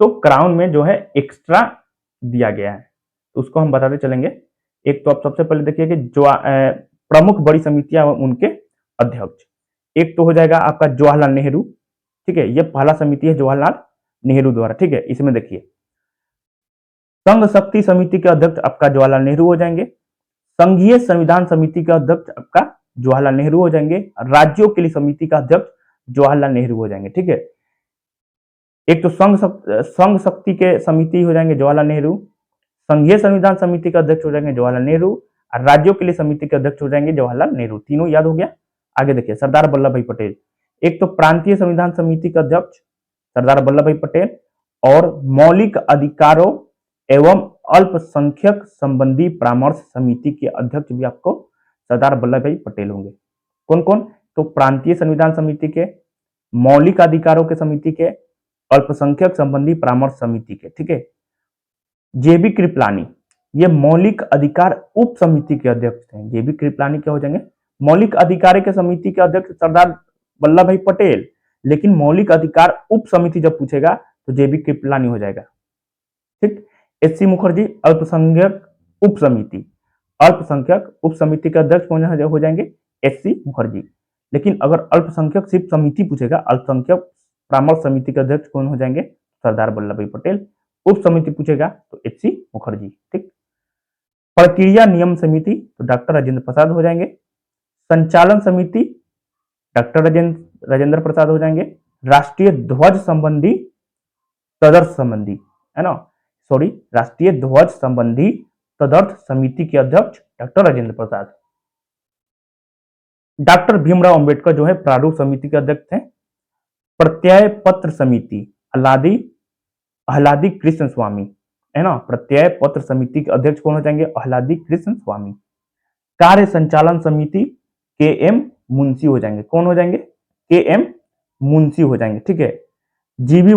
Speaker 1: तो क्राउन में जो है एक्स्ट्रा दिया गया है, तो उसको हम बताते चलेंगे। एक तो आप सबसे पहले देखिए कि जो प्रमुख बड़ी समितियां उनके अध्यक्ष, एक तो हो जाएगा आपका जवाहरलाल नेहरू। ठीक है, ये पहला समिति है जवाहरलाल नेहरू द्वारा। ठीक है, इसमें देखिए संघ शक्ति समिति के अध्यक्ष आपका जवाहरलाल नेहरू हो जाएंगे। संघीय संविधान समिति का अध्यक्ष आपका जवाहरलाल नेहरू हो जाएंगे। राज्यों के लिए समिति का अध्यक्ष जवाहरलाल नेहरू हो जाएंगे। ठीक है, एक तो संघ शक्ति के समिति हो जाएंगे जवाहरलाल नेहरू, संघीय संविधान समिति के अध्यक्ष हो जाएंगे जवाहरलाल नेहरू, और राज्यों के लिए समिति के अध्यक्ष हो जाएंगे जवाहरलाल नेहरू। तीनों याद हो गया। आगे देखिए सरदार वल्लभ भाई पटेल, एक तो प्रांतीय संविधान समिति के अध्यक्ष सरदार वल्लभ भाई पटेल, और मौलिक अधिकारों एवं अल्पसंख्यक संबंधी परामर्श समिति के अध्यक्ष भी आपको सरदार वल्लभ भाई पटेल होंगे। कौन कौन? तो प्रांतीय संविधान समिति के, मौलिक अधिकारों के समिति के, अल्पसंख्यक संबंधी परामर्श समिति के। ठीक है, जेबी कृपलानी ये मौलिक अधिकार उप समिति के अध्यक्ष थे। जेबी कृपलानी क्या हो जाएंगे? मौलिक अधिकार के समिति के अध्यक्ष सरदार वल्लभ भाई पटेल, लेकिन मौलिक अधिकार उप समिति जब पूछेगा तो जेबी कृपलानी हो जाएगा। ठीक, एससी मुखर्जी अल्पसंख्यक उप समिति, अल्पसंख्यक उप समिति के अध्यक्ष कौन हो जाएंगे? एससी मुखर्जी। लेकिन अगर अल्पसंख्यक सिर्फ समिति पूछेगा, अल्पसंख्यक परामर्श समिति के अध्यक्ष कौन हो जाएंगे? सरदार वल्लभ भाई पटेल। उप समिति पूछेगा तो एचसी मुखर्जी। ठीक, प्रक्रिया नियम समिति तो डॉक्टर राजेंद्र प्रसाद हो जाएंगे। संचालन समिति डॉक्टर राजेंद्र प्रसाद हो जाएंगे। राष्ट्रीय ध्वज संबंधी तदर्थ संबंधी, है ना, सॉरी, राष्ट्रीय ध्वज संबंधी तदर्थ समिति के अध्यक्ष डॉक्टर राजेंद्र प्रसाद। डॉक्टर भीमराव अंबेडकर जो है प्रारूप समिति के अध्यक्ष थे। प्रत्यय पत्र समिति आह्लादी कृष्ण स्वामी, है ना, प्रत्यय पत्र समिति के अध्यक्ष कौन हो जाएंगे? आह्लादी कृष्ण स्वामी। कार्य संचालन समिति के एम मुंशी हो जाएंगे। कौन हो जाएंगे? के एम मुंशी हो जाएंगे। ठीक है, जीवी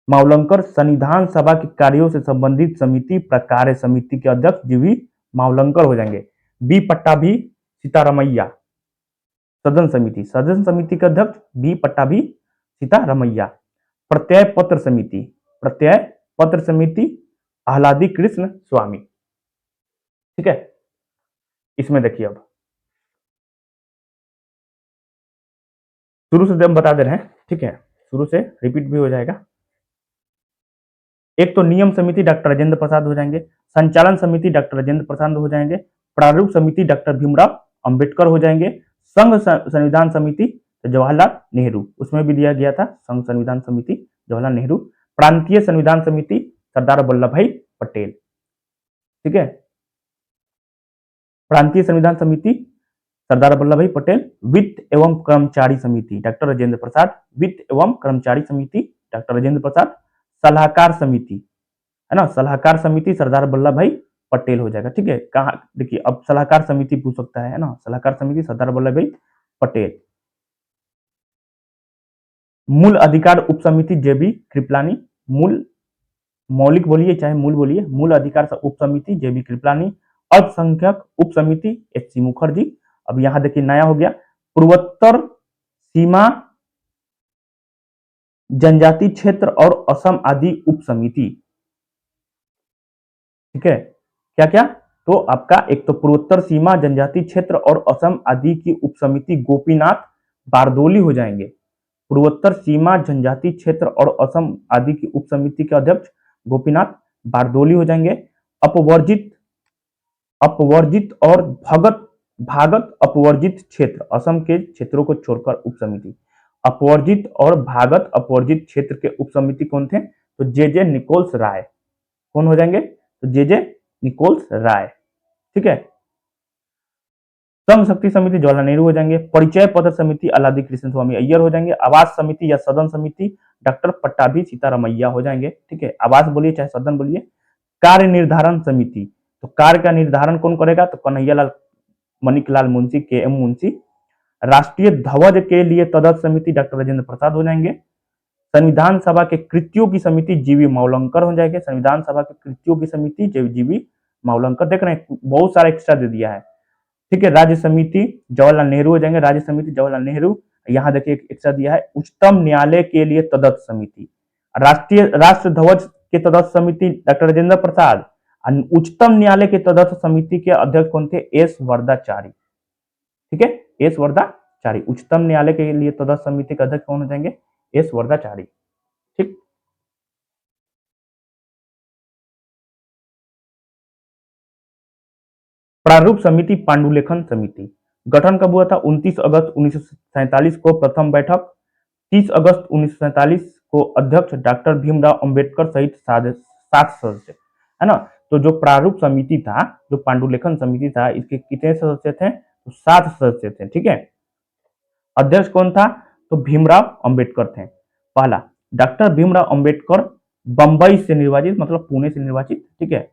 Speaker 1: मावलंकर संविधान सभा के कार्यों से संबंधित समिति प्रकार्य समिति के अध्यक्ष जीवी मावलंकर हो जाएंगे। बी पट्टाभी सीतारमैया सदन समिति के अध्यक्ष बी पट्टाभी सीतारमैया। प्रत्यय पत्र समिति आह्लादी कृष्ण स्वामी। ठीक है, इसमें देखिए अब शुरू से हम बता दे रहे हैं। ठीक है, शुरू से रिपीट भी हो जाएगा। एक तो नियम समिति डॉक्टर राजेंद्र प्रसाद हो जाएंगे। संचालन समिति डॉक्टर राजेंद्र प्रसाद हो जाएंगे। प्रारूप समिति डॉक्टर भीमराव अंबेडकर हो जाएंगे। संघ संविधान समिति तो जवाहरलाल नेहरू, उसमें भी दिया गया था संघ संविधान समिति जवाहरलाल नेहरू। प्रांतीय संविधान समिति सरदार वल्लभ भाई पटेल। ठीक है, प्रांतीय संविधान समिति सरदार वल्लभ भाई पटेल। वित्त एवं कर्मचारी समिति डॉक्टर राजेंद्र प्रसाद। वित्त एवं कर्मचारी समिति डॉक्टर राजेंद्र प्रसाद। सलाहकार समिति, है ना, सलाहकार समिति सरदार वल्लभ भाई पटेल हो जाएगा। ठीक है, कहा देखिए अब सलाहकार समिति पूछ सकता है ना, सलाहकार समिति सरदार वल्लभ भाई पटेल। मूल अधिकार उप समिति जेबी कृपलानी। मौलिक बोलिए चाहे मूल बोलिए, मूल अधिकार उप समिति जेबी कृपलानी। अल्पसंख्यक उप समिति एचसी मुखर्जी। अब यहां देखिए नया हो गया, पूर्वोत्तर सीमा जनजाति क्षेत्र और असम आदि उप समिति। ठीक है, क्या क्या? तो आपका एक तो पूर्वोत्तर सीमा जनजाति क्षेत्र और असम आदि की उप समिति गोपीनाथ बारदोली हो जाएंगे। पूर्वोत्तर सीमा जनजाति क्षेत्र और असम आदि की उप समिति के अध्यक्ष गोपीनाथ बारदोली हो जाएंगे। अपवर्जित और भागत अपवर्जित क्षेत्र, असम के क्षेत्रों को छोड़कर उप समिति। अपवर्जित और भागत अपवर्जित क्षेत्र के उप समिति कौन थे? तो जे निकोल्स राय। कौन हो जाएंगे? तो जे निकोल्स राय। ठीक है, संघ शक्ति समिति जवाहरलाल नेहरू हो जाएंगे। परिचय पत्र समिति आह्लादी कृष्ण स्वामी अय्यर हो जाएंगे। आवास समिति या सदन समिति डॉक्टर पट्टाभी सीतारमैया हो जाएंगे। ठीक है, आवास बोलिए चाहे सदन बोलिए, कार्य निर्धारण समिति, तो कार्य का निर्धारण कौन करेगा? तो कन्हैयालाल माणिकलाल मुंशी, के एम मुंशी। राष्ट्रीय ध्वज के लिए तदर्थ समिति डॉक्टर राजेंद्र प्रसाद हो जाएंगे। संविधान सभा के कृतियों की समिति जीवी मावलंकर हो जाएंगे। संविधान सभा के कृतियों की समिति जीवी मावलंकर। देख रहे हैं बहुत सारा एक्स्ट्रा दे दिया है, ठीक है। राज्य समिति जवाहरलाल नेहरू हो जाएंगे, राज्य समिति जवाहरलाल नेहरू। यहाँ देखिए एक्स्ट्रा दिया है, उच्चतम न्यायालय के लिए तदर्थ समिति। राष्ट्र ध्वज के तदर्थ समिति डॉक्टर राजेंद्र प्रसाद। उच्चतम न्यायालय के तदर्थ समिति के अध्यक्ष कौन थे? एस वरदाचारी, ठीक है, एस वरदाचारी। उच्चतम न्यायालय के लिए तदर्थ समिति के अध्यक्ष कौन हो जाएंगे? एस वरदाचारी, ठीक। प्रारूप समिति पांडुलेखन समिति, गठन कब हुआ था? 29 अगस्त 1947 को प्रथम बैठक, 30 अगस्त 1947 को अध्यक्ष डॉक्टर भीमराव अंबेडकर सहित 7 सदस्य, है ना। तो जो प्रारूप समिति था, जो पांडुलेखन समिति था, इसके कितने सदस्य थे? तो 7 सदस्य थे, ठीक है। अध्यक्ष कौन था? तो भीमराव अंबेडकर थे। पहला, डॉक्टर भीमराव अंबेडकर बंबई से निर्वाचित, मतलब पुणे से निर्वाचित, ठीक है।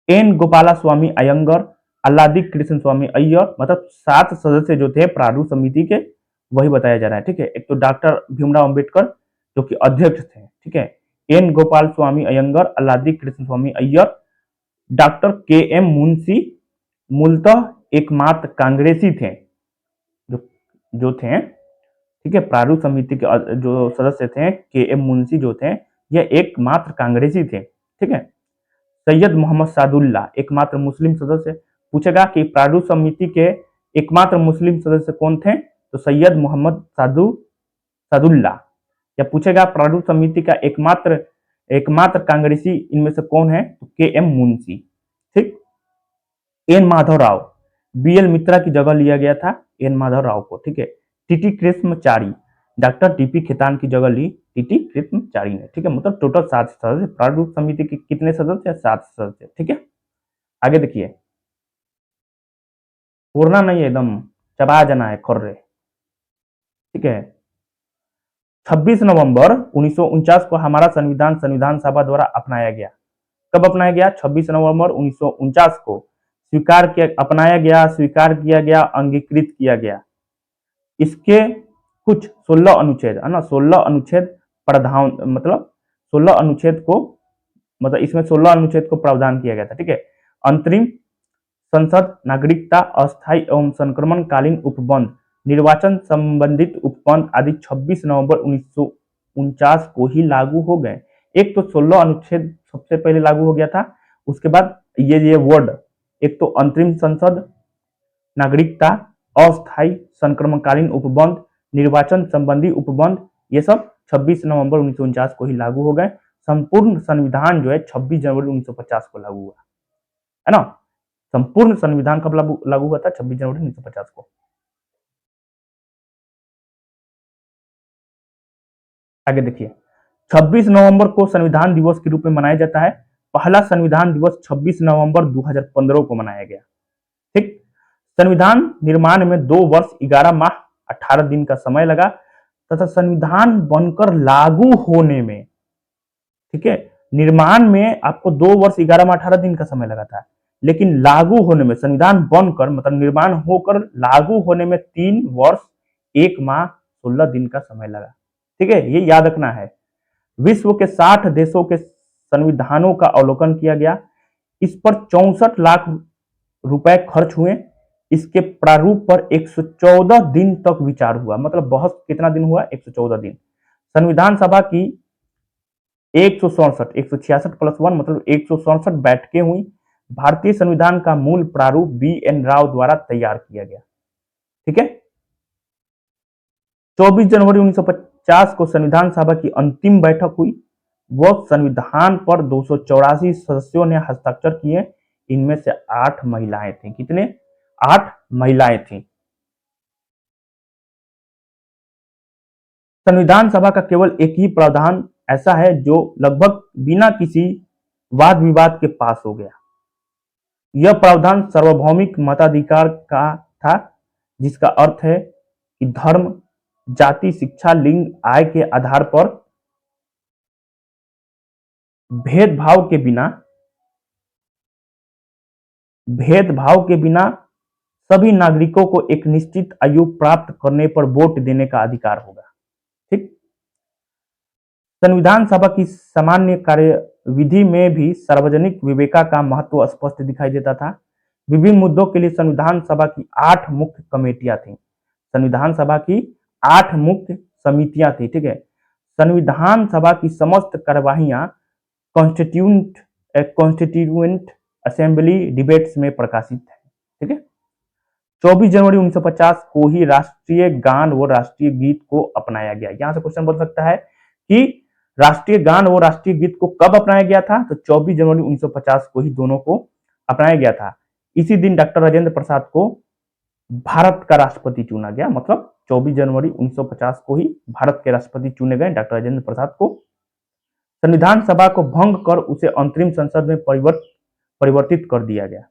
Speaker 1: एन गोपाला स्वामी अयंगर, अल्लादी कृष्ण स्वामी अय्यर, मतलब 7 सदस्य जो थे प्रारूप समिति के, वही बताया जा रहा है, ठीक है। एक तो डॉक्टर भीमराव अंबेडकर जो कि अध्यक्ष थे, ठीक है, एन गोपाल स्वामी अयंगर, अल्लादी कृष्ण स्वामी अय्यर, डॉक्टर के एम मुंशी, मूलतः एकमात्र कांग्रेसी थे, जो जो थे, ठीक है। प्रारूप समिति के जो सदस्य थे के एम मुंशी जो थे, यह एकमात्र कांग्रेसी थे, ठीक है। सैयद मोहम्मद सादुल्ला, एकमात्र मुस्लिम सदस्य। पूछेगा कि प्रारूप समिति के एकमात्र मुस्लिम सदस्य कौन थे? तो सैयद मोहम्मद सादुल्ला। या पूछेगा प्रारूप समिति का एकमात्र एकमात्र कांग्रेसी इनमें से कौन है? तो के एम मुंशी, ठीक। N Madhav Rao, B L Mitra की जगह लिया गया था एन माधव राव को, ठीक है। टीटी कृष्णचारी, डॉक्टर टीपी खेतान की जगह ली टीटी कृष्णचारी ने, ठीक है। मतलब टोटल 7 सदस्य। प्रारूप समिति के कितने सदस्य? 7 सदस्य, ठीक है। आगे देखिए, पूर्णा नहीं है, एकदम चबा जाना है खोर्रे, ठीक है। 26 नवंबर 1949 को हमारा संविधान संविधान सभा द्वारा अपनाया गया। कब अपनाया गया? 26 नवंबर 1949 को स्वीकार किया, अपनाया गया, स्वीकार किया गया, अंगीकृत किया गया। इसके कुछ 16 अनुच्छेद, है ना, 16 अनुच्छेद प्रावधान, मतलब 16 अनुच्छेद को, मतलब इसमें 16 अनुच्छेद को प्रावधान किया गया था, ठीक है। अंतरिम संसद, नागरिकता, अस्थायी एवं संक्रमणकालीन उपबंध, निर्वाचन संबंधित उपबंध आदि 26 नवंबर 1949 को ही लागू हो गए। एक तो 16 अनुच्छेद सबसे पहले लागू हो गया था, उसके बाद ये वर्ड, एक तो अंतरिम संसद, नागरिकता, अस्थायी संक्रमणकालीन उपबंध, निर्वाचन संबंधी उपबंध, ये सब 26 नवंबर 1949 को ही लागू हो गए। संपूर्ण संविधान जो है 26 जनवरी 1950 को लागू हुआ, है ना। संपूर्ण संविधान कब लागू हुआ था? 26 जनवरी 1950 को। आगे देखिए, 26 नवंबर को संविधान दिवस के रूप में मनाया जाता है। पहला संविधान दिवस 26 नवंबर 2015 को मनाया गया, ठीक। संविधान निर्माण में 2 वर्ष 11 माह 18 दिन का समय लगा तथा संविधान बनकर लागू होने में, ठीक है, निर्माण में आपको 2 वर्ष 11 माह 18 दिन का समय लगा था, लेकिन लागू होने में, संविधान बनकर मतलब निर्माण होकर लागू होने में 3 वर्ष 1 माह 16 दिन का समय लगा, ठीक है। ये याद रखना है। विश्व के 60 देशों के संविधानों का अवलोकन किया गया। इस पर 64 लाख रुपए खर्च हुए। इसके प्रारूप पर 114 दिन तक विचार हुआ, मतलब बहस कितना दिन हुआ? 114 दिन। संविधान सभा की 166 166 प्लस 1 मतलब 167 बैठकें हुई। भारतीय संविधान का मूल प्रारूप बी एन राव द्वारा तैयार किया गया, ठीक है। 24 जनवरी 1950 को संविधान सभा की अंतिम बैठक हुई। वह संविधान पर 284 सदस्यों ने हस्ताक्षर किए। इनमें से 8 महिलाएं थीं। कितने? 8 महिलाएं थीं। संविधान सभा का केवल एक ही प्रावधान ऐसा है जो लगभग बिना किसी वाद विवाद के पास हो गया। यह प्रावधान सार्वभौमिक मताधिकार का था, जिसका अर्थ है कि धर्म, जाति, शिक्षा, लिंग, आय के आधार पर भेदभाव के बिना भेदभाव के बिना सभी नागरिकों को एक निश्चित आयु प्राप्त करने पर वोट देने का अधिकार होगा। ठीक। संविधान सभा की सामान्य कार्यविधि में भी सार्वजनिक विवेका का महत्व स्पष्ट दिखाई देता था। विभिन्न मुद्दों के लिए संविधान सभा की 8 मुख्य कमेटियां थी। संविधान सभा की 8 मुख्य समितियां थी। ठीक है। संविधान सभा की समस्त कार्यवाहियां कॉन्स्टिट्यूएंट असेंबली डिबेट्स में प्रकाशित है। ठीक है। 24 जनवरी 1950 को ही राष्ट्रीय गान व राष्ट्रीय गीत को अपनाया गया। यहां से क्वेश्चन बन सकता है कि राष्ट्रीय गान व राष्ट्रीय गीत को कब अपनाया गया था? तो 24 जनवरी 1950 को ही दोनों को अपनाया गया था। इसी दिन डॉक्टर राजेंद्र प्रसाद को भारत का राष्ट्रपति चुना गया। मतलब 24 जनवरी 1950 को ही भारत के राष्ट्रपति चुने गए डॉक्टर राजेंद्र प्रसाद को। संविधान सभा को भंग कर उसे अंतरिम संसद में परिवर्तित कर दिया गया।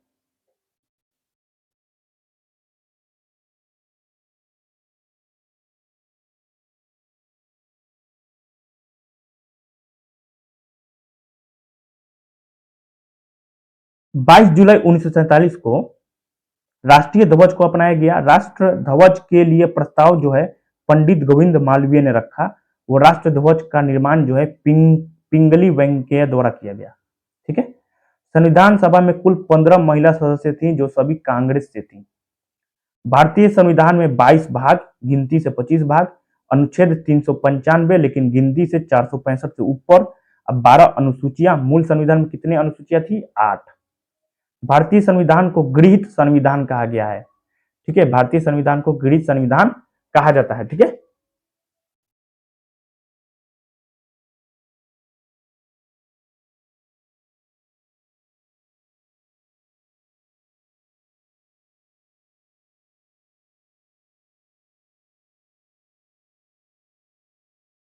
Speaker 1: बाईस जुलाई 1947 को राष्ट्रीय ध्वज को अपनाया गया। राष्ट्र ध्वज के लिए प्रस्ताव जो है पंडित गोविंद मालवीय ने रखा। वो राष्ट्र ध्वज का निर्माण जो है पिंगली वेंकैया द्वारा किया गया। ठीक है। संविधान सभा में कुल 15 महिला सदस्य थी जो सभी कांग्रेस से थी। भारतीय संविधान में 22 भाग, गिनती से 25 भाग, अनुच्छेद 395 लेकिन गिनती से 465 से ऊपर, अब 12 अनुसूचियां। मूल संविधान में कितने अनुसूचियां थी? 8। भारतीय संविधान को गृहीत संविधान कहा गया है। ठीक है। भारतीय संविधान को गृहीत संविधान कहा जाता है। ठीक है।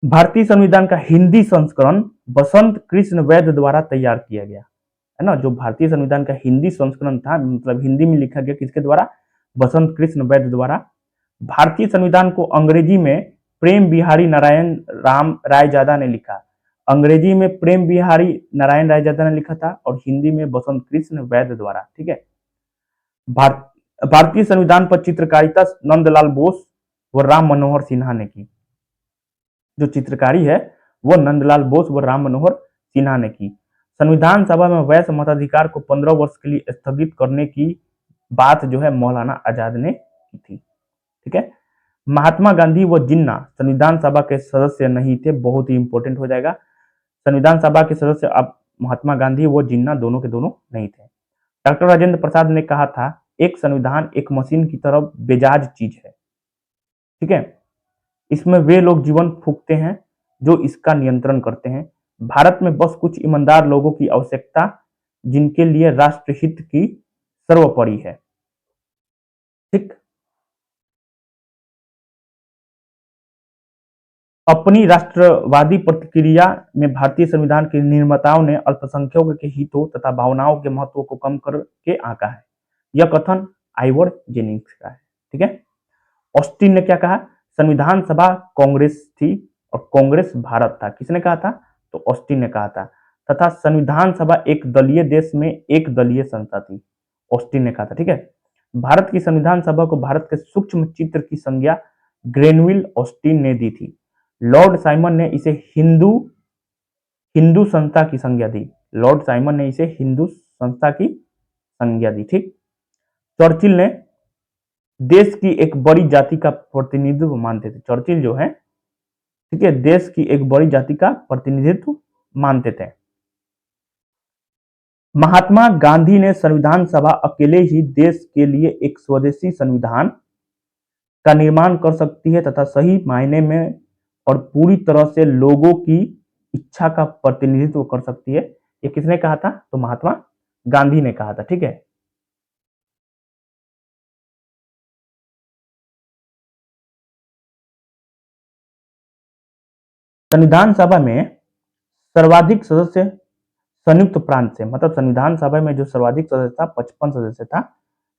Speaker 1: भारतीय संविधान का हिंदी संस्करण बसंत कृष्ण वैद्य द्वारा तैयार किया गया है ना। जो भारतीय संविधान का हिंदी संस्करण था, मतलब हिंदी में लिखा गया, किसके द्वारा? बसंत कृष्ण वैद्य द्वारा। भारतीय संविधान को अंग्रेजी में प्रेम बिहारी नारायण राम रायजादा ने लिखा। अंग्रेजी में प्रेम बिहारी नारायण रायजादा ने लिखा था और हिंदी में बसंत कृष्ण वैद्य द्वारा। ठीक है। भारतीय संविधान पर चित्रकारिता नंदलाल बोस व राम मनोहर सिन्हा ने की। जो चित्रकारी है वो नंदलाल बोस व राम मनोहर सिन्हा ने की। संविधान सभा में वैध मताधिकार को 15 वर्ष के लिए स्थगित करने की बात जो है मौलाना आजाद ने की थी। ठीक है। महात्मा गांधी व जिन्ना संविधान सभा के सदस्य नहीं थे। बहुत ही इंपॉर्टेंट हो जाएगा। संविधान सभा के सदस्य अब महात्मा गांधी व जिन्ना दोनों के दोनों नहीं थे। डॉक्टर राजेंद्र प्रसाद ने कहा था, एक संविधान एक मशीन की तरह बेजाज चीज है। ठीक है। इसमें वे लोग जीवन फूंकते हैं जो इसका नियंत्रण करते हैं। भारत में बस कुछ ईमानदार लोगों की आवश्यकता, जिनके लिए राष्ट्रहित की सर्वोपरि है। ठीक। अपनी राष्ट्रवादी प्रतिक्रिया में भारतीय संविधान के निर्माताओं ने अल्पसंख्यकों के हितों तथा भावनाओं के महत्व को कम करके आंका है। यह कथन आइवर जेनिंग्स का है। ठीक है। ऑस्टिन ने क्या कहा? संविधान सभा कांग्रेस थी और कांग्रेस भारत था। किसने कहा था? तो ऑस्टिन ने कहा था। तथा संविधान सभा एक दलीय देश में एक दलीय संस्था थी। ऑस्टिन ने कहा था। ठीक है। भारत की संविधान सभा को भारत के सूक्ष्म चित्र की संज्ञा ग्रेनविल ऑस्टिन ने दी थी। लॉर्ड साइमन ने इसे हिंदू हिंदू संस्था की संज्ञा दी। लॉर्ड साइमन ने इसे हिंदू संस्था की संज्ञा दी। ठीक। चर्चिल ने देश की एक बड़ी जाति का प्रतिनिधित्व मानते थे। चर्चिल जो है, ठीक है, देश की एक बड़ी जाति का प्रतिनिधित्व मानते थे। महात्मा गांधी ने संविधान सभा अकेले ही देश के लिए एक स्वदेशी संविधान का निर्माण कर सकती है तथा सही मायने में और पूरी तरह से लोगों की इच्छा का प्रतिनिधित्व कर सकती है। ये किसने कहा था? तो महात्मा गांधी ने कहा था। ठीक है। संविधान सभा में सर्वाधिक सदस्य संयुक्त प्रांत से, मतलब संविधान सभा में जो सर्वाधिक सदस्य था 55 सदस्य था।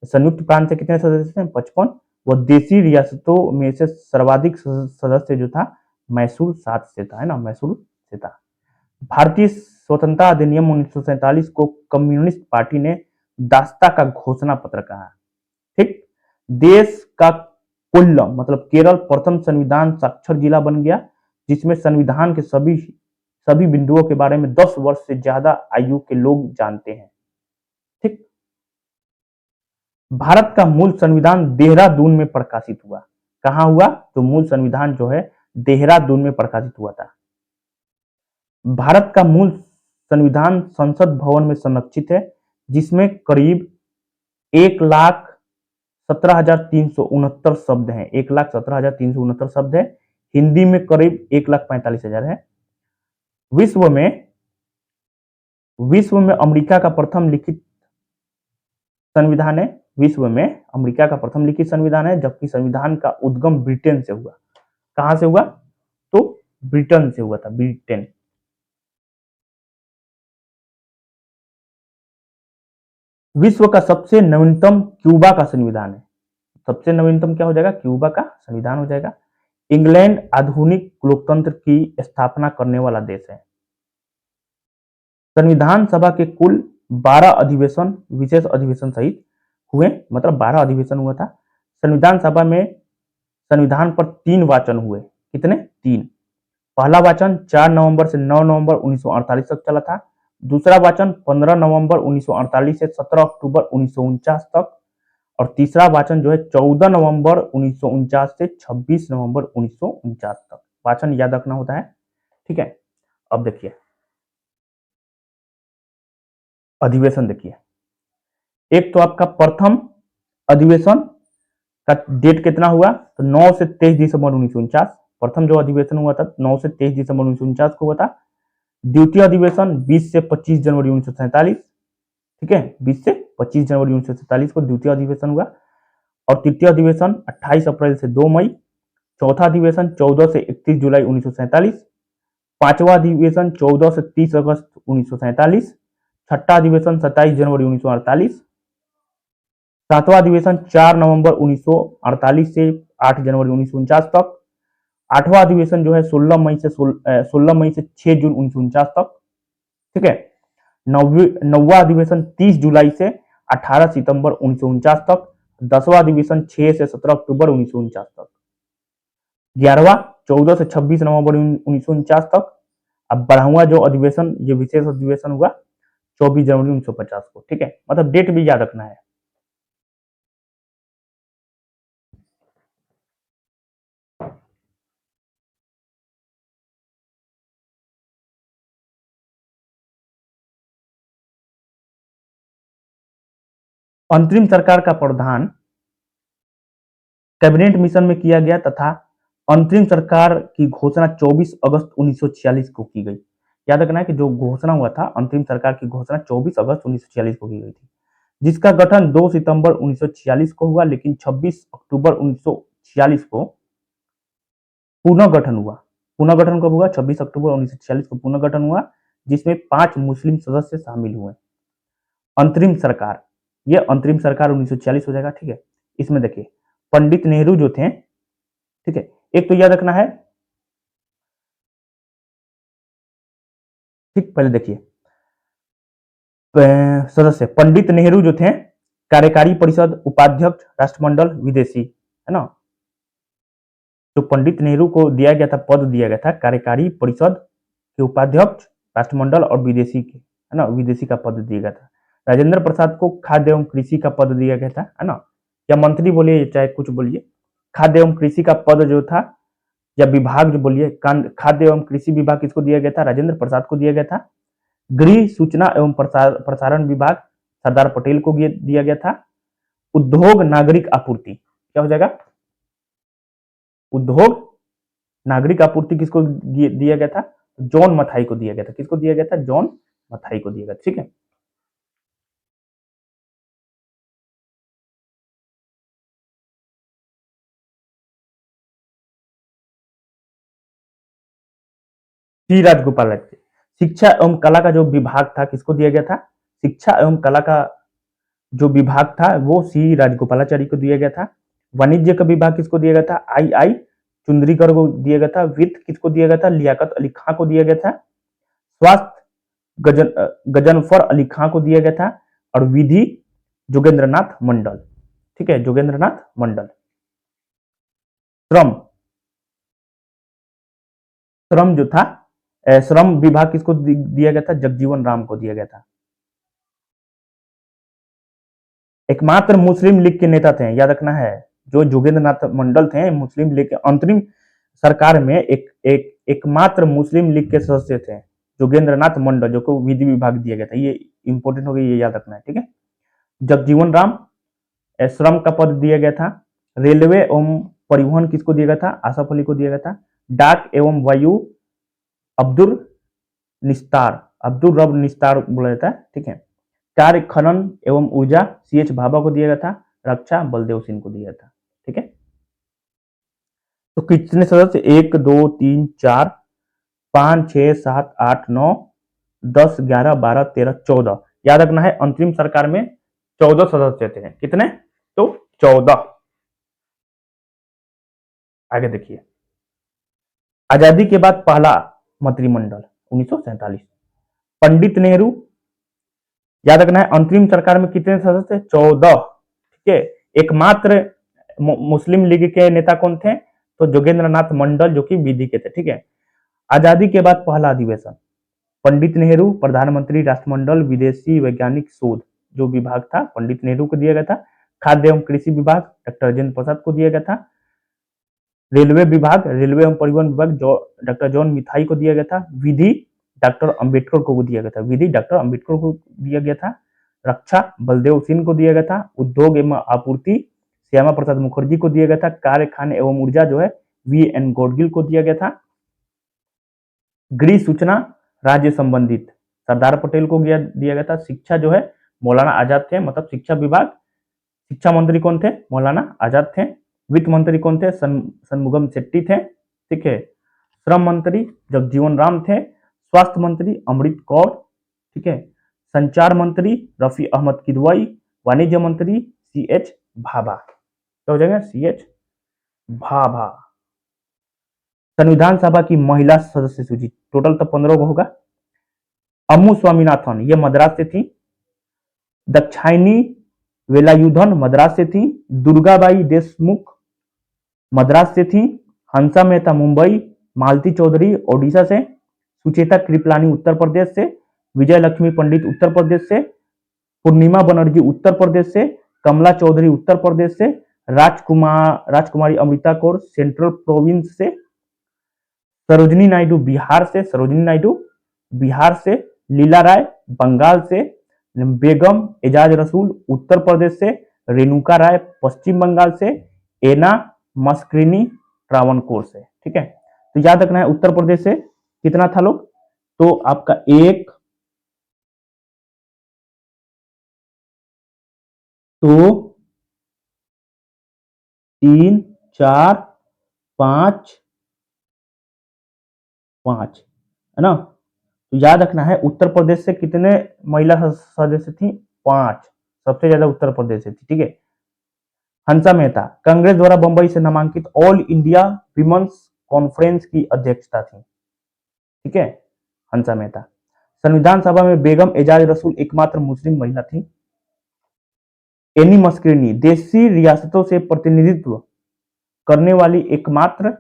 Speaker 1: संयुक्त प्रांत से कितने सदस्य थे? 55। वो देशी रियासतों में से सर्वाधिक सदस्य जो था मैसूर 7 से था, है ना, मैसूर से था। भारतीय स्वतंत्रता अधिनियम 1947 को कम्युनिस्ट पार्टी ने दास्ता का घोषणा पत्र कहा। ठीक, देश का कोल्लम मतलब केरल प्रथम संविधान साक्षर जिला बन गया, जिसमें संविधान के सभी बिंदुओं के बारे में 10 वर्ष से ज्यादा आयु के लोग जानते हैं। ठीक, भारत का मूल संविधान देहरादून में प्रकाशित हुआ। कहां हुआ? तो मूल संविधान जो है देहरादून में प्रकाशित हुआ था। भारत का मूल संविधान संसद भवन में संरक्षित है, जिसमें करीब 1,17,369 शब्द हैं। 1,17,369 शब्द है। हिंदी में करीब 1,45,000 है। विश्व में अमेरिका का प्रथम लिखित संविधान है। विश्व में अमेरिका का प्रथम लिखित संविधान है, जबकि संविधान का उद्गम ब्रिटेन से हुआ। कहां से हुआ? तो ब्रिटेन से हुआ था। ब्रिटेन। विश्व का सबसे नवीनतम क्यूबा का संविधान है। सबसे नवीनतम क्या हो जाएगा? क्यूबा का संविधान हो जाएगा। इंग्लैंड आधुनिक लोकतंत्र की स्थापना करने वाला देश है। संविधान सभा के कुल 12 अधिवेशन विशेष अधिवेशन सहित हुए, मतलब 12 अधिवेशन हुआ था। संविधान सभा में संविधान पर 3 वाचन हुए। कितने? 3। पहला वाचन 4 नवंबर से 9 नवंबर 1948 तक चला था। दूसरा वाचन 15 नवंबर 1948 से 17 अक्टूबर 1949 तक, और तीसरा वाचन जो है 14 नवंबर 1949 से 26 नवंबर 1949 तक। वाचन याद रखना होता है। ठीक है, अब देखिए अधिवेशन। देखिए, एक तो आपका प्रथम अधिवेशन का डेट कितना हुआ? तो 9 से 23 दिसंबर 1949। प्रथम जो अधिवेशन हुआ था 9 से 23 दिसंबर 1949 को हुआ था। द्वितीय अधिवेशन 20 से 25 जनवरी 1947। ठीक है, 20 से 25 जनवरी 1947 को द्वितीय अधिवेशन हुआ। और तृतीय अधिवेशन 28 अप्रैल से 2 मई। चौथा अधिवेशन 14 से 31 जुलाई 1947। पांचवा अधिवेशन 14 से 30 अगस्त 1947। छठा अधिवेशन 27 जनवरी 1948। सातवां अधिवेशन 4 नवंबर 1948 से 8 जनवरी 1949 तक। आठवां अधिवेशन जो है 16 मई से 6 जून 1949 तक। ठीक है, नौवां अधिवेशन 30 जुलाई से 18 सितंबर 1949 तक। 10वां अधिवेशन 6 से 17 अक्टूबर 1949 तक। 11वां 14 से 26 नवंबर 1949 तक। अब 12वां जो अधिवेशन, ये विशेष अधिवेशन हुआ 24 जनवरी 1950 को। ठीक है, मतलब डेट भी याद रखना है। अंतरिम सरकार का प्रावधान कैबिनेट मिशन में किया गया तथा अंतरिम सरकार की घोषणा 24 अगस्त 1946 को की गई। याद रखना है कि जो घोषणा हुआ था, अंतरिम सरकार की घोषणा 24 अगस्त 1946 को की गई थी, जिसका गठन 2 सितंबर 1946 को हुआ, लेकिन 26 अक्टूबर 1946 को पुनः गठन हुआ। पुनः गठन कब हुआ? 26 अक्टूबर 1946 को पुनः गठन हुआ, जिसमें 5 मुस्लिम सदस्य शामिल हुए। अंतरिम सरकार, ये अंतरिम सरकार 1946 हो जाएगा। ठीक है, इसमें देखिए पंडित नेहरू जो थे, ठीक है, एक तो याद रखना है। ठीक, पहले देखिए सदस्य पंडित नेहरू जो थे, कार्यकारी परिषद, उपाध्यक्ष, राष्ट्रमंडल, विदेशी, है ना। तो पंडित नेहरू को दिया गया था, पद दिया गया था कार्यकारी परिषद के उपाध्यक्ष, राष्ट्रमंडल और विदेशी के, है ना, विदेशी का पद दिया गया था। राजेंद्र प्रसाद को खाद्य एवं कृषि का पद दिया गया था, है ना, या मंत्री बोलिए चाहे कुछ बोलिए, खाद्य एवं कृषि का पद जो था, या विभाग जो बोलिए, खाद्य एवं कृषि विभाग किसको दिया गया था? राजेंद्र प्रसाद को दिया गया था। गृह, सूचना एवं प्रसारण विभाग सरदार पटेल को दिया गया था। उद्योग, नागरिक आपूर्ति, क्या हो जाएगा? उद्योग, नागरिक आपूर्ति किसको दिया गया था? जॉन मथाई को दिया गया था। किसको दिया गया था? जॉन मथाई को दिया गया। ठीक है, सी राजगोपालाचारी। शिक्षा एवं कला का जो विभाग था किसको दिया गया था? शिक्षा एवं कला का जो विभाग था वो सी राजगोपालाचारी को दिया गया था। वाणिज्य का विभाग किसको दिया गया था? आई चुंद्रीकर को दिया गया था। वित्त किसको दिया गया था? लियाकत अली खां को दिया गया था। स्वास्थ्य गजनफर अली खां को दिया गया था, और विधि जोगेंद्रनाथ मंडल। ठीक है, जोगेंद्रनाथ मंडल। श्रम, श्रम जो था, श्रम विभाग किसको दिया गया था? जगजीवन राम को दिया गया था। एकमात्र मुस्लिम लीग के नेता थे, याद रखना है, जो जोगेंद्रनाथ मंडल थे, मुस्लिम लीग के अंतरिम सरकार में एकमात्र मुस्लिम लीग के सदस्य थे, जोगेंद्रनाथ मंडल, जो को विधि विभाग दिया गया था। ये इंपॉर्टेंट हो गया, ये याद रखना है। ठीक है, जगजीवन राम, श्रम का पद दिया गया था। रेलवे एवं परिवहन किसको दिया गया था? आसफ अली को दिया गया था। डाक एवं वायु अब्दुल निस्तार, अब्दुल रब निस्तार बोला जाता है। ठीक है, कार्य खनन एवं ऊर्जा CH भाभा को दिया गया था। रक्षा बलदेव सिंह को दिया था। ठीक है, तो कितने सदस्य? 1 2 3 4 5 6 7 8 9 10 11 12 13 14। याद रखना है, अंतरिम सरकार में 14 सदस्य थे। कितने? तो 14। आगे देखिए, आजादी के बाद पहला मंत्रिमंडल 1947। पंडित नेहरू, याद रखना है, अंतरिम सरकार में कितने सदस्य? 14। ठीक है, एकमात्र मुस्लिम लीग के नेता कौन थे? तो जोगेंद्रनाथ मंडल, जो कि विधि के थे। ठीक है, आजादी के बाद पहला अधिवेशन, पंडित नेहरू प्रधानमंत्री राष्ट्रमंडल विदेशी वैज्ञानिक शोध, जो विभाग था पंडित नेहरू को दिया गया था। खाद्य एवं कृषि विभाग डॉक्टर राजेंद्र प्रसाद को दिया गया था। रेलवे विभाग, रेलवे एवं परिवहन विभाग डॉक्टर जॉन मिथाई को दिया गया था। विधि डॉक्टर अंबेडकर को दिया गया था, विधि डॉक्टर अंबेडकर को दिया गया था। रक्षा बलदेव सिंह को दिया गया था। उद्योग एवं आपूर्ति श्यामा प्रसाद मुखर्जी को दिया गया था। कार्य खान एवं ऊर्जा जो है VN गौडगिल को दिया गया था। गृह सूचना राज्य संबंधित सरदार पटेल को दिया गया था। शिक्षा जो है मौलाना आजाद थे, मतलब शिक्षा विभाग, शिक्षा मंत्री कौन थे? मौलाना आजाद थे। वित्त मंत्री कौन थे? शनमुगम शेट्टी थे। ठीक है, श्रम मंत्री जगजीवन राम थे। स्वास्थ्य मंत्री अमृत कौर। ठीक है, संचार मंत्री रफी अहमद किदवई। वाणिज्य मंत्री CH भाभा। क्या हो जाएगा? CH भाभा। संविधान सभा की महिला सदस्य सूची टोटल तो 15 को होगा। अम्मू स्वामीनाथन, ये मद्रास से थी। दक्षायनी वेलायुधन मद्रास से थी। दुर्गाबाई देशमुख मद्रास से थी। हंसा मेहता मुंबई। मालती चौधरी ओडिशा से। सुचेता कृपलानी उत्तर प्रदेश से। विजय लक्ष्मी पंडित उत्तर प्रदेश से। पूर्णिमा बनर्जी उत्तर प्रदेश से। कमला चौधरी उत्तर प्रदेश से। राजकुमारी अमृता कौर सेंट्रल प्रोविंस से। सरोजनी नायडू बिहार से, सरोजनी नायडू बिहार से। लीला राय बंगाल से। बेगम एजाज रसूल उत्तर प्रदेश से। रेणुका राय पश्चिम बंगाल से। एना मस्क्रिनी ट्रावनकोर से। ठीक है, तो याद रखना है उत्तर प्रदेश से कितना था लोग? तो आपका 1 2 3 4 5 5, है ना? तो याद रखना है उत्तर प्रदेश से कितने महिला सदस्य थी? 5, सबसे ज्यादा उत्तर प्रदेश से थी। ठीक है, हंसा मेहता कांग्रेस द्वारा बंबई से नामांकित ऑल इंडिया विमेंस कॉन्फ्रेंस की अध्यक्षता थी। ठीक है, हंसा मेहता। संविधान सभा में बेगम एजाज रसूल एकमात्र मुस्लिम महिला थी। एनी मस्क्रिनी देशी रियासतों से प्रतिनिधित्व करने वाली एकमात्र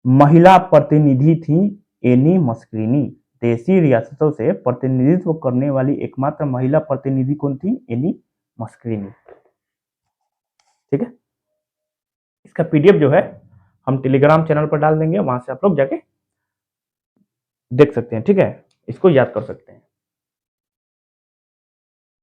Speaker 1: महिला प्रतिनिधि थी। एनी मस्क्रिनी देशी रियासतों से प्रतिनिधित्व करने वाली एकमात्र महिला प्रतिनिधि कौन थी? एनी मस्क्रिनी। ठीक है, इसका PDF जो है हम टेलीग्राम चैनल पर डाल देंगे, वहां से आप लोग जाके देख सकते हैं। ठीक है, इसको याद कर सकते हैं।